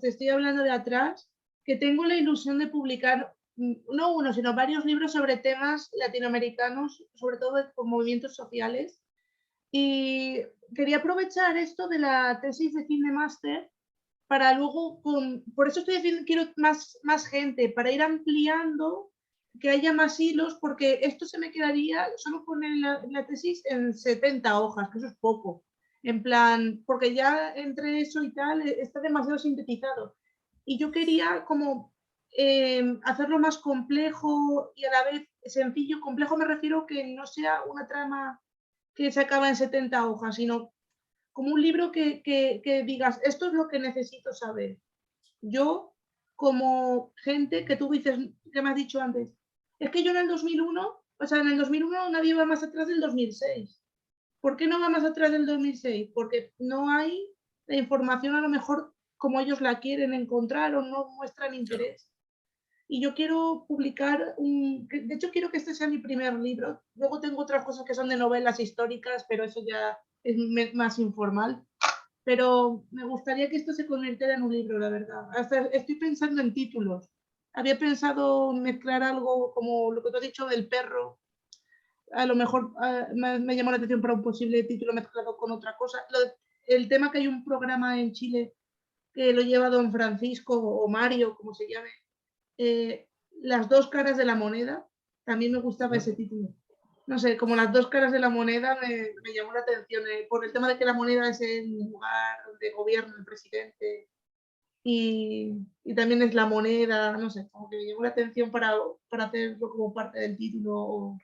te estoy hablando de atrás, que tengo la ilusión de publicar no uno, sino varios libros sobre temas latinoamericanos, sobre todo con movimientos sociales. Y quería aprovechar esto de la tesis de fin de máster para luego, por eso estoy diciendo, quiero más gente, para ir ampliando, que haya más hilos, porque esto se me quedaría solo con la tesis en 70 hojas, que eso es poco. En plan, porque ya entre eso y tal está demasiado sintetizado. Y yo quería como hacerlo más complejo y a la vez sencillo. Complejo me refiero que no sea una trama que se acaba en 70 hojas, sino como un libro que digas, esto es lo que necesito saber. Yo, como gente que tú dices, que me has dicho antes, es que yo en el 2001, o sea, en el 2001 nadie va más atrás del 2006. ¿Por qué no va más atrás del 2006? Porque no hay la información a lo mejor como ellos la quieren encontrar o no muestran Claro. interés. Y yo quiero publicar de hecho quiero que este sea mi primer libro. Luego tengo otras cosas que son de novelas históricas, pero eso ya es más informal. Pero me gustaría que esto se convirtiera en un libro, la verdad. Hasta estoy pensando en títulos. Había pensado mezclar algo como lo que tú has dicho del perro. A lo mejor me llamó la atención para un posible título mezclado con otra cosa. El tema que hay un programa en Chile que lo lleva Don Francisco o Mario, como se llame, las dos caras de la moneda, también me gustaba ese título. No sé, como las dos caras de la moneda me llamó la atención, por el tema de que la moneda es el lugar de gobierno del presidente y también es la moneda, no sé, como que me llamó la atención para hacerlo como parte del título, o,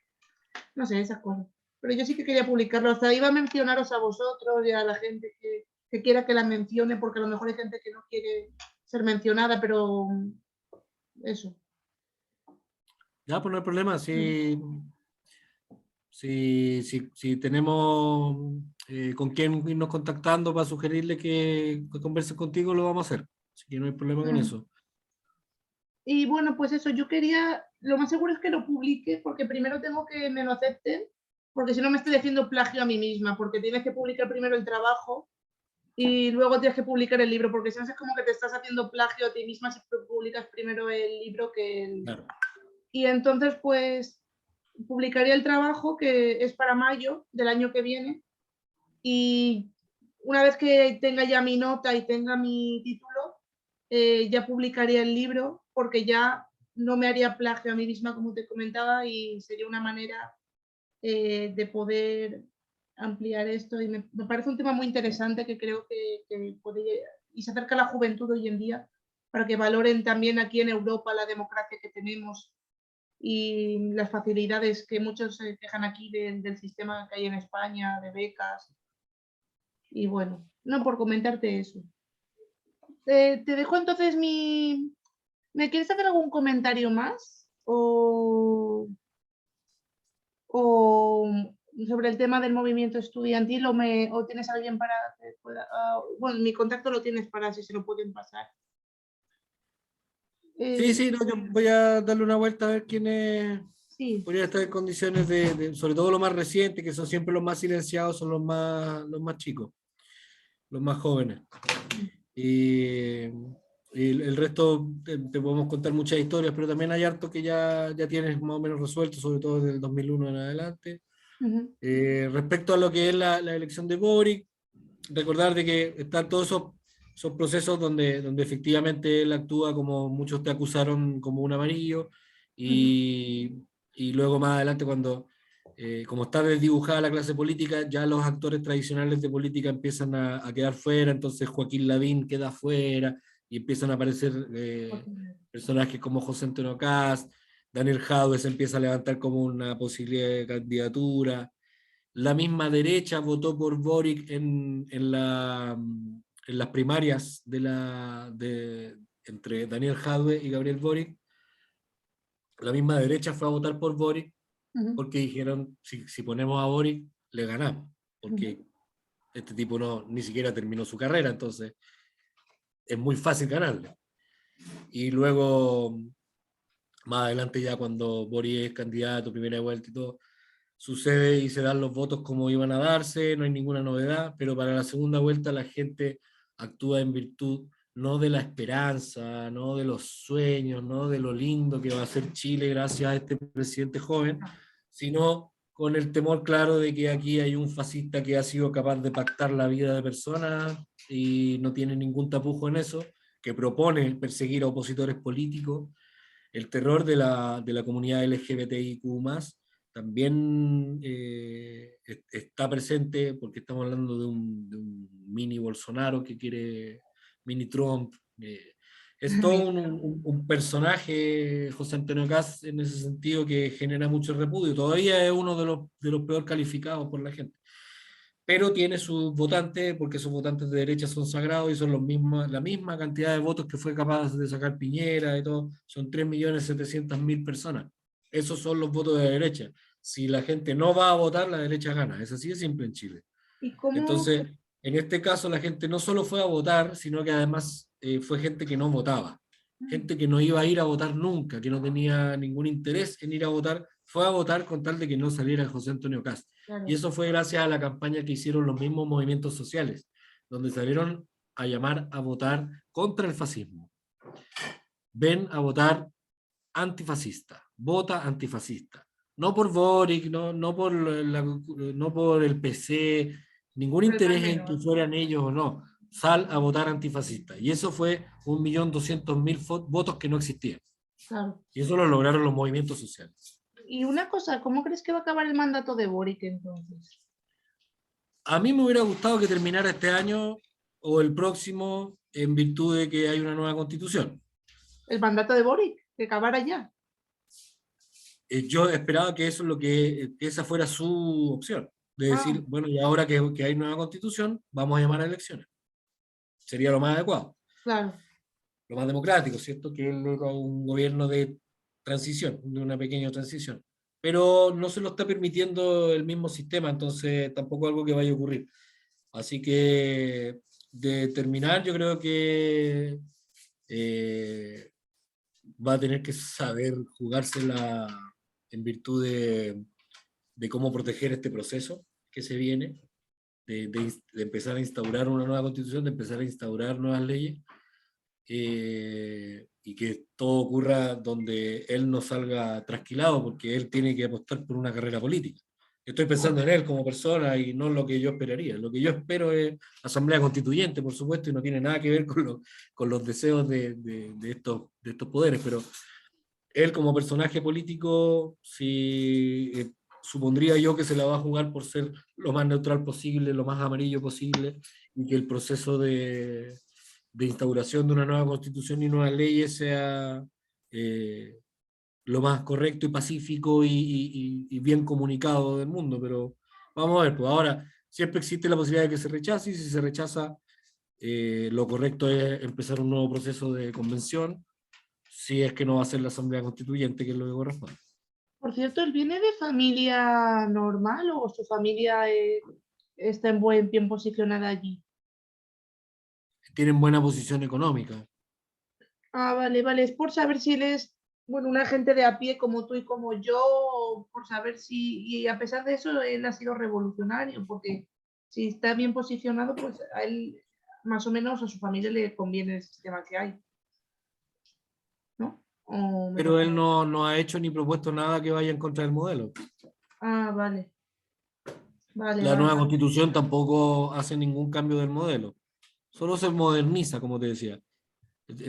no sé, esas cosas. Pero yo sí que quería publicarlo, hasta iba a mencionaros a vosotros y a la gente que quiera que la mencione, porque a lo mejor hay gente que no quiere ser mencionada, pero eso. Ya, pues no hay problema, si tenemos con quién irnos contactando para sugerirle que converse contigo, lo vamos a hacer. Así que no hay problema con eso. Y bueno, pues eso, yo quería, lo más seguro es que lo publique, porque primero tengo que me lo acepten, porque si no me estoy haciendo plagio a mí misma, porque tienes que publicar primero el trabajo y luego tienes que publicar el libro, porque si no es como que te estás haciendo plagio a ti misma si publicas primero el libro que el... Claro. Y entonces, pues, publicaría el trabajo, que es para mayo del año que viene, y una vez que tenga ya mi nota y tenga mi título, ya publicaría el libro, porque ya no me haría plagio a mí misma, como te comentaba, y sería una manera de poder ampliar esto. Y me parece un tema muy interesante que creo que puede, y se acerca a la juventud hoy en día, para que valoren también aquí en Europa la democracia que tenemos y las facilidades que muchos se quejan aquí del sistema que hay en España, de becas. Y bueno, no por comentarte eso. Te dejo entonces mi... ¿Me quieres hacer algún comentario más? O sobre el tema del movimiento estudiantil o tienes a alguien para que pueda... bueno, mi contacto lo tienes para si se lo pueden pasar. Sí, no, yo voy a darle una vuelta a ver quiénes Sí. podrían estar en condiciones sobre todo lo más reciente, que son siempre los más silenciados, son los más chicos, los más jóvenes. Y el resto te podemos contar muchas historias, pero también hay harto que ya tienes más o menos resuelto, sobre todo desde el 2001 en adelante. Respecto a lo que es la elección de Boric, recordar de que están todos esos procesos donde efectivamente él actúa como muchos te acusaron como un amarillo, y luego más adelante cuando, como está desdibujada la clase política, ya los actores tradicionales de política empiezan a quedar fuera, entonces Joaquín Lavín queda fuera, y empiezan a aparecer personajes como José Antonio Cast, Daniel Jadwe se empieza a levantar como una posibilidad de candidatura. La misma derecha votó por Boric en las primarias entre Daniel Jadwe y Gabriel Boric. La misma derecha fue a votar por Boric porque dijeron, si ponemos a Boric, le ganamos, porque este tipo ni siquiera terminó su carrera, entonces es muy fácil ganarle. Y luego, más adelante ya cuando Boric es candidato, primera vuelta y todo, sucede y se dan los votos como iban a darse, no hay ninguna novedad, pero para la segunda vuelta la gente actúa en virtud no de la esperanza, no de los sueños, no de lo lindo que va a ser Chile gracias a este presidente joven, sino con el temor claro de que aquí hay un fascista que ha sido capaz de pactar la vida de personas y no tiene ningún tapujo en eso, que propone perseguir a opositores políticos. El terror de la comunidad LGBTIQ+, también está presente porque estamos hablando de un mini Bolsonaro que quiere, mini Trump. Es todo un personaje, José Antonio Cast, en ese sentido, que genera mucho repudio. Todavía es uno de los peor calificados por la gente. Pero tiene sus votantes, porque sus votantes de derecha son sagrados y son la misma cantidad de votos que fue capaz de sacar Piñera y todo. Son 3.700.000 personas. Esos son los votos de la derecha. Si la gente no va a votar, la derecha gana. Es así de simple en Chile. ¿Y cómo? Entonces, en este caso, la gente no solo fue a votar, sino que además fue gente que no votaba. Gente que no iba a ir a votar nunca, que no tenía ningún interés en ir a votar, fue a votar con tal de que no saliera José Antonio Cast. Y eso fue gracias a la campaña que hicieron los mismos movimientos sociales, donde salieron a llamar a votar contra el fascismo. Ven a votar antifascista, vota antifascista. No por Boric, no por el PC, ningún interés en que fueran ellos o no. Sal a votar antifascista. Y eso fue 1.200.000 votos que no existían. Claro. Y eso lo lograron los movimientos sociales. Y una cosa, ¿cómo crees que va a acabar el mandato de Boric entonces? A mí me hubiera gustado que terminara este año o el próximo en virtud de que hay una nueva constitución. ¿El mandato de Boric? ¿Que acabara ya? Yo esperaba que eso es que esa fuera su opción. De decir, bueno, y ahora que hay nueva constitución, vamos a llamar a elecciones. Sería lo más adecuado. Claro. Lo más democrático, ¿cierto? Que es un gobierno de transición, de una pequeña transición. Pero no se lo está permitiendo el mismo sistema, entonces tampoco es algo que vaya a ocurrir. Así que de terminar, yo creo que va a tener que saber jugársela en virtud de cómo proteger este proceso que se viene, de empezar a instaurar una nueva constitución, de empezar a instaurar nuevas leyes, y que todo ocurra donde él no salga trasquilado, porque él tiene que apostar por una carrera política. Estoy pensando en él como persona y no en lo que yo esperaría. Lo que yo espero es asamblea constituyente, por supuesto, y no tiene nada que ver con los deseos de estos poderes, pero él como personaje político, sí, supondría yo que se la va a jugar por ser lo más neutral posible, lo más amarillo posible, y que el proceso de instauración de una nueva constitución y nuevas leyes sea lo más correcto y pacífico y bien comunicado del mundo. Pero vamos a ver, pues ahora siempre existe la posibilidad de que se rechace, y si se rechaza, lo correcto es empezar un nuevo proceso de convención, si es que no va a ser la Asamblea Constituyente, que es lo que corresponde. Por cierto, ¿él viene de familia normal o su familia está bien posicionada allí? Tienen buena posición económica. Ah, vale, vale. Es por saber si él es, bueno, una gente de a pie como tú y como yo, por saber si, y a pesar de eso, él ha sido revolucionario, porque si está bien posicionado, pues a él, más o menos, a su familia le conviene el sistema que hay, ¿no? Pero él no ha hecho ni propuesto nada que vaya en contra del modelo. Ah, vale. Vale, La vale. nueva constitución tampoco hace ningún cambio del modelo. Solo se moderniza, como te decía.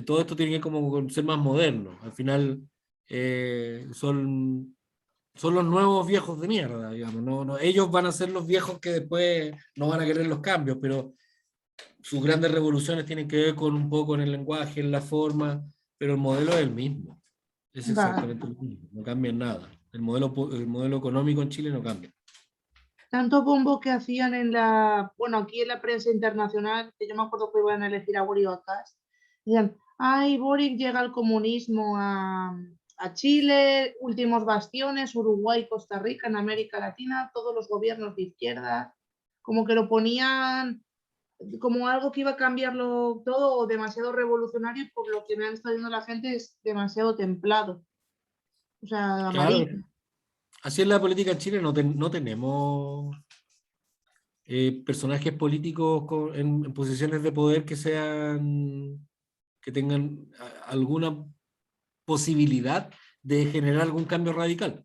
Todo esto tiene que como ser más moderno. Al final son los nuevos viejos de mierda, digamos. Ellos van a ser los viejos que después no van a querer los cambios, pero sus grandes revoluciones tienen que ver con un poco en el lenguaje, en la forma, pero el modelo es el mismo. Es exactamente lo mismo. No cambia nada. El modelo económico en Chile no cambia. Tanto bombo que hacían bueno, aquí en la prensa internacional, que yo me acuerdo que iban a elegir a Boric o decían, ay, Boric llega al comunismo a Chile, últimos bastiones, Uruguay, Costa Rica, en América Latina, todos los gobiernos de izquierda, como que lo ponían como algo que iba a cambiarlo todo o demasiado revolucionario, y por lo que me han estado diciendo la gente es demasiado templado, o sea, Claro, amarillo. así es la política en Chile, no tenemos personajes políticos en posiciones de poder que tengan alguna posibilidad de generar algún cambio radical.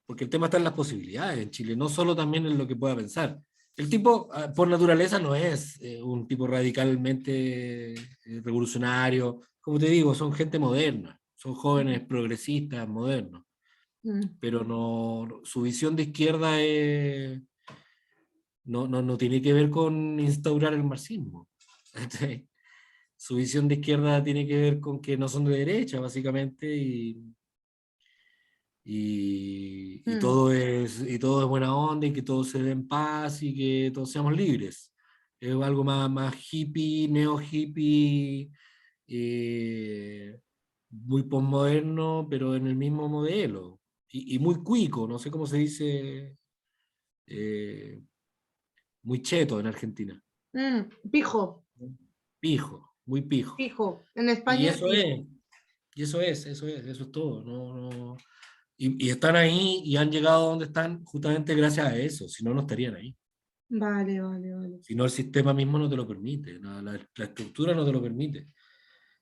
Porque el tema está en las posibilidades en Chile, no solo también en lo que pueda pensar. El tipo, por naturaleza, no es un tipo radicalmente revolucionario. Como te digo, son gente moderna, son jóvenes progresistas, modernos. Pero su visión de izquierda no tiene que ver con instaurar el marxismo. Su visión de izquierda tiene que ver con que no son de derecha, básicamente, todo es buena onda, y que todo se dé en paz, y que todos seamos libres. Es algo más hippie, neo-hippie, muy postmoderno, pero en el mismo modelo. Y muy cuico, no sé cómo se dice, muy cheto en Argentina. Pijo. Pijo, muy pijo. Pijo. En Y España, eso pijo. es, eso es todo. y están ahí y han llegado a donde están justamente gracias a eso, si no, no estarían ahí. Vale, vale, vale. Si no, el sistema mismo no te lo permite, la estructura no te lo permite.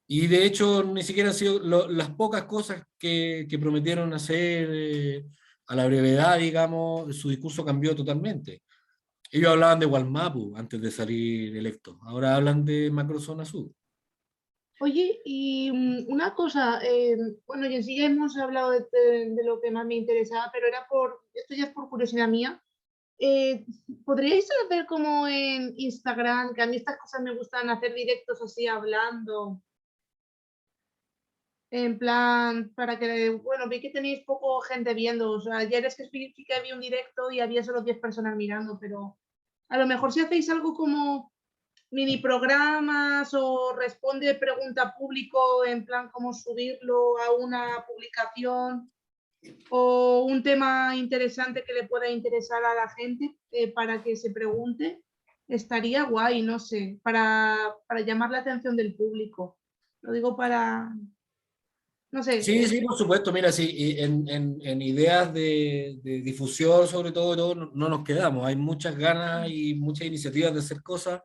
Y de hecho, ni siquiera han sido las pocas cosas que prometieron hacer a la brevedad, digamos, su discurso cambió totalmente. Ellos hablaban de Walmapu antes de salir electos, ahora hablan de Macrozona Sur. Oye, y una cosa, bueno, y en sí ya hemos hablado de lo que más me interesaba, pero era esto ya es por curiosidad mía. ¿Podríais hacer como en Instagram, que a mí estas cosas me gustan hacer directos así hablando, en plan, para que, bueno, vi que tenéis poco gente viendo, o sea, ayer es que sí que vi un directo y había solo 10 personas mirando, pero a lo mejor si hacéis algo como mini programas o responde pregunta público en plan cómo subirlo a una publicación o un tema interesante que le pueda interesar a la gente para que se pregunte, estaría guay, no sé, para llamar la atención del público. Lo digo para, no sé, Sí, sí, por supuesto. Mira, sí, y en ideas de difusión, sobre todo, no, no nos quedamos. Hay muchas ganas y muchas iniciativas de hacer cosas.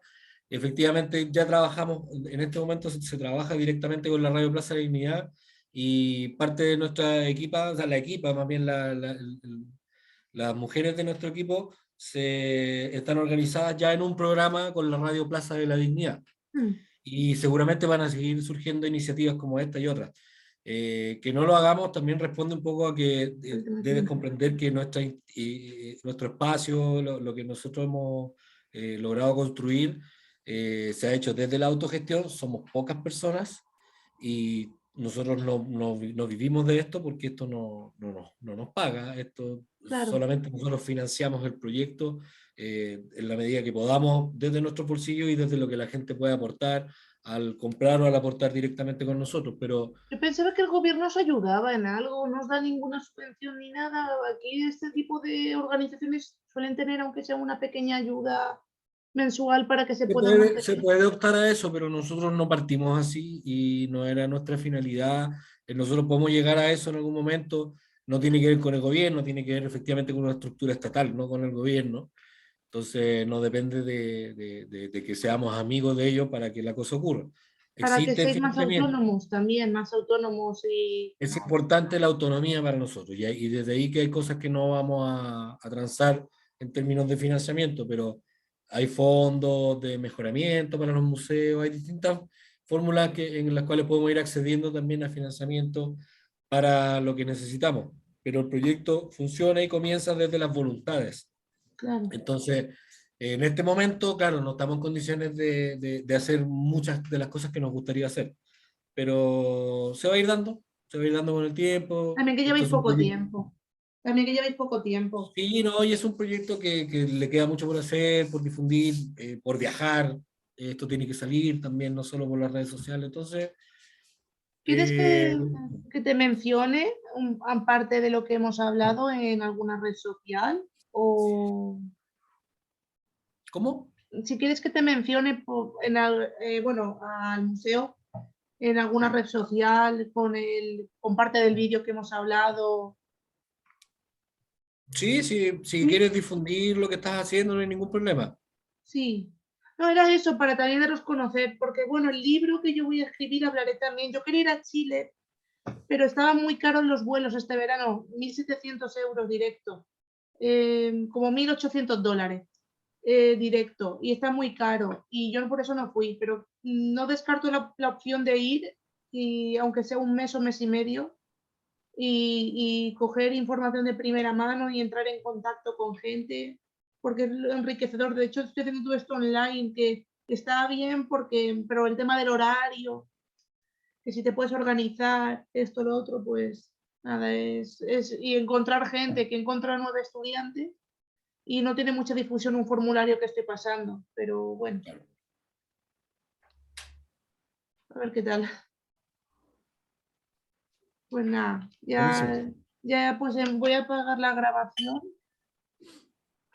Efectivamente, ya trabajamos, en este momento se trabaja directamente con la Radio Plaza de Dignidad y parte de nuestra equipa, o sea, la equipa, más bien las mujeres de nuestro equipo, se están organizadas ya en un programa con la Radio Plaza de la Dignidad. Y seguramente van a seguir surgiendo iniciativas como esta y otras. Que no lo hagamos también responde un poco a que debes comprender que nuestro espacio, lo que nosotros hemos logrado construir, se ha hecho desde la autogestión, somos pocas personas y nosotros no vivimos de esto porque esto no nos paga, esto claro. solamente nosotros financiamos el proyecto en la medida que podamos desde nuestro bolsillo y desde lo que la gente puede aportar al comprar o al aportar directamente con nosotros, pero Yo pensaba que el gobierno os ayudaba en algo, no os da ninguna subvención ni nada. Aquí este tipo de organizaciones suelen tener, aunque sea una pequeña ayuda mensual para que se puedan se mantener. puede optar a eso, pero nosotros no partimos así y no era nuestra finalidad. Nosotros podemos llegar a eso en algún momento, no tiene que ver con el gobierno, tiene que ver efectivamente con una estructura estatal, no con el gobierno. Entonces no depende de que seamos amigos de ellos para que la cosa ocurra. Para que Existe seáis más financiamiento. autónomos también, más autónomos y Es importante la autonomía para nosotros y desde ahí que hay cosas que no vamos a transar en términos de financiamiento, pero hay fondos de mejoramiento para los museos, hay distintas fórmulas en las cuales podemos ir accediendo también a financiamiento para lo que necesitamos, pero el proyecto funciona y comienza desde las voluntades. claro. Entonces, en este momento, claro, no estamos en condiciones de hacer muchas de las cosas que nos gustaría hacer, pero se va a ir dando, se va a ir dando con el tiempo. También que Esto lleváis es un poco proyecto. tiempo. También que lleváis poco tiempo. Sí, no, y es un proyecto que le queda mucho por hacer, por difundir, por viajar. Esto tiene que salir también, no solo por las redes sociales. Entonces, ¿Quieres eh, que te mencione, aparte de lo que hemos hablado, en alguna red social? O ¿cómo? si quieres que te mencione bueno, al museo en alguna red social con parte del vídeo que hemos hablado. Sí, sí, si ¿Sí? quieres difundir lo que estás haciendo, no hay ningún problema. Sí. No, era eso, para también daros conocer, porque bueno, el libro que yo voy a escribir hablaré también. Yo quería ir a Chile, pero estaban muy caros los vuelos este verano, 1.700 euros directo, como 1.800 dólares directo, y está muy caro. Y yo por eso no fui, pero no descarto la opción de ir, y aunque sea un mes o mes y medio, y coger información de primera mano y entrar en contacto con gente, porque es enriquecedor. De hecho, estoy haciendo todo esto online, que está bien, pero el tema del horario, que si te puedes organizar esto, lo otro, pues nada, y encontrar gente, que encuentra nueve estudiantes y no tiene mucha difusión un formulario que esté pasando, pero bueno, a ver qué tal. Pues nada, Buenísimo. ya pues voy a apagar la grabación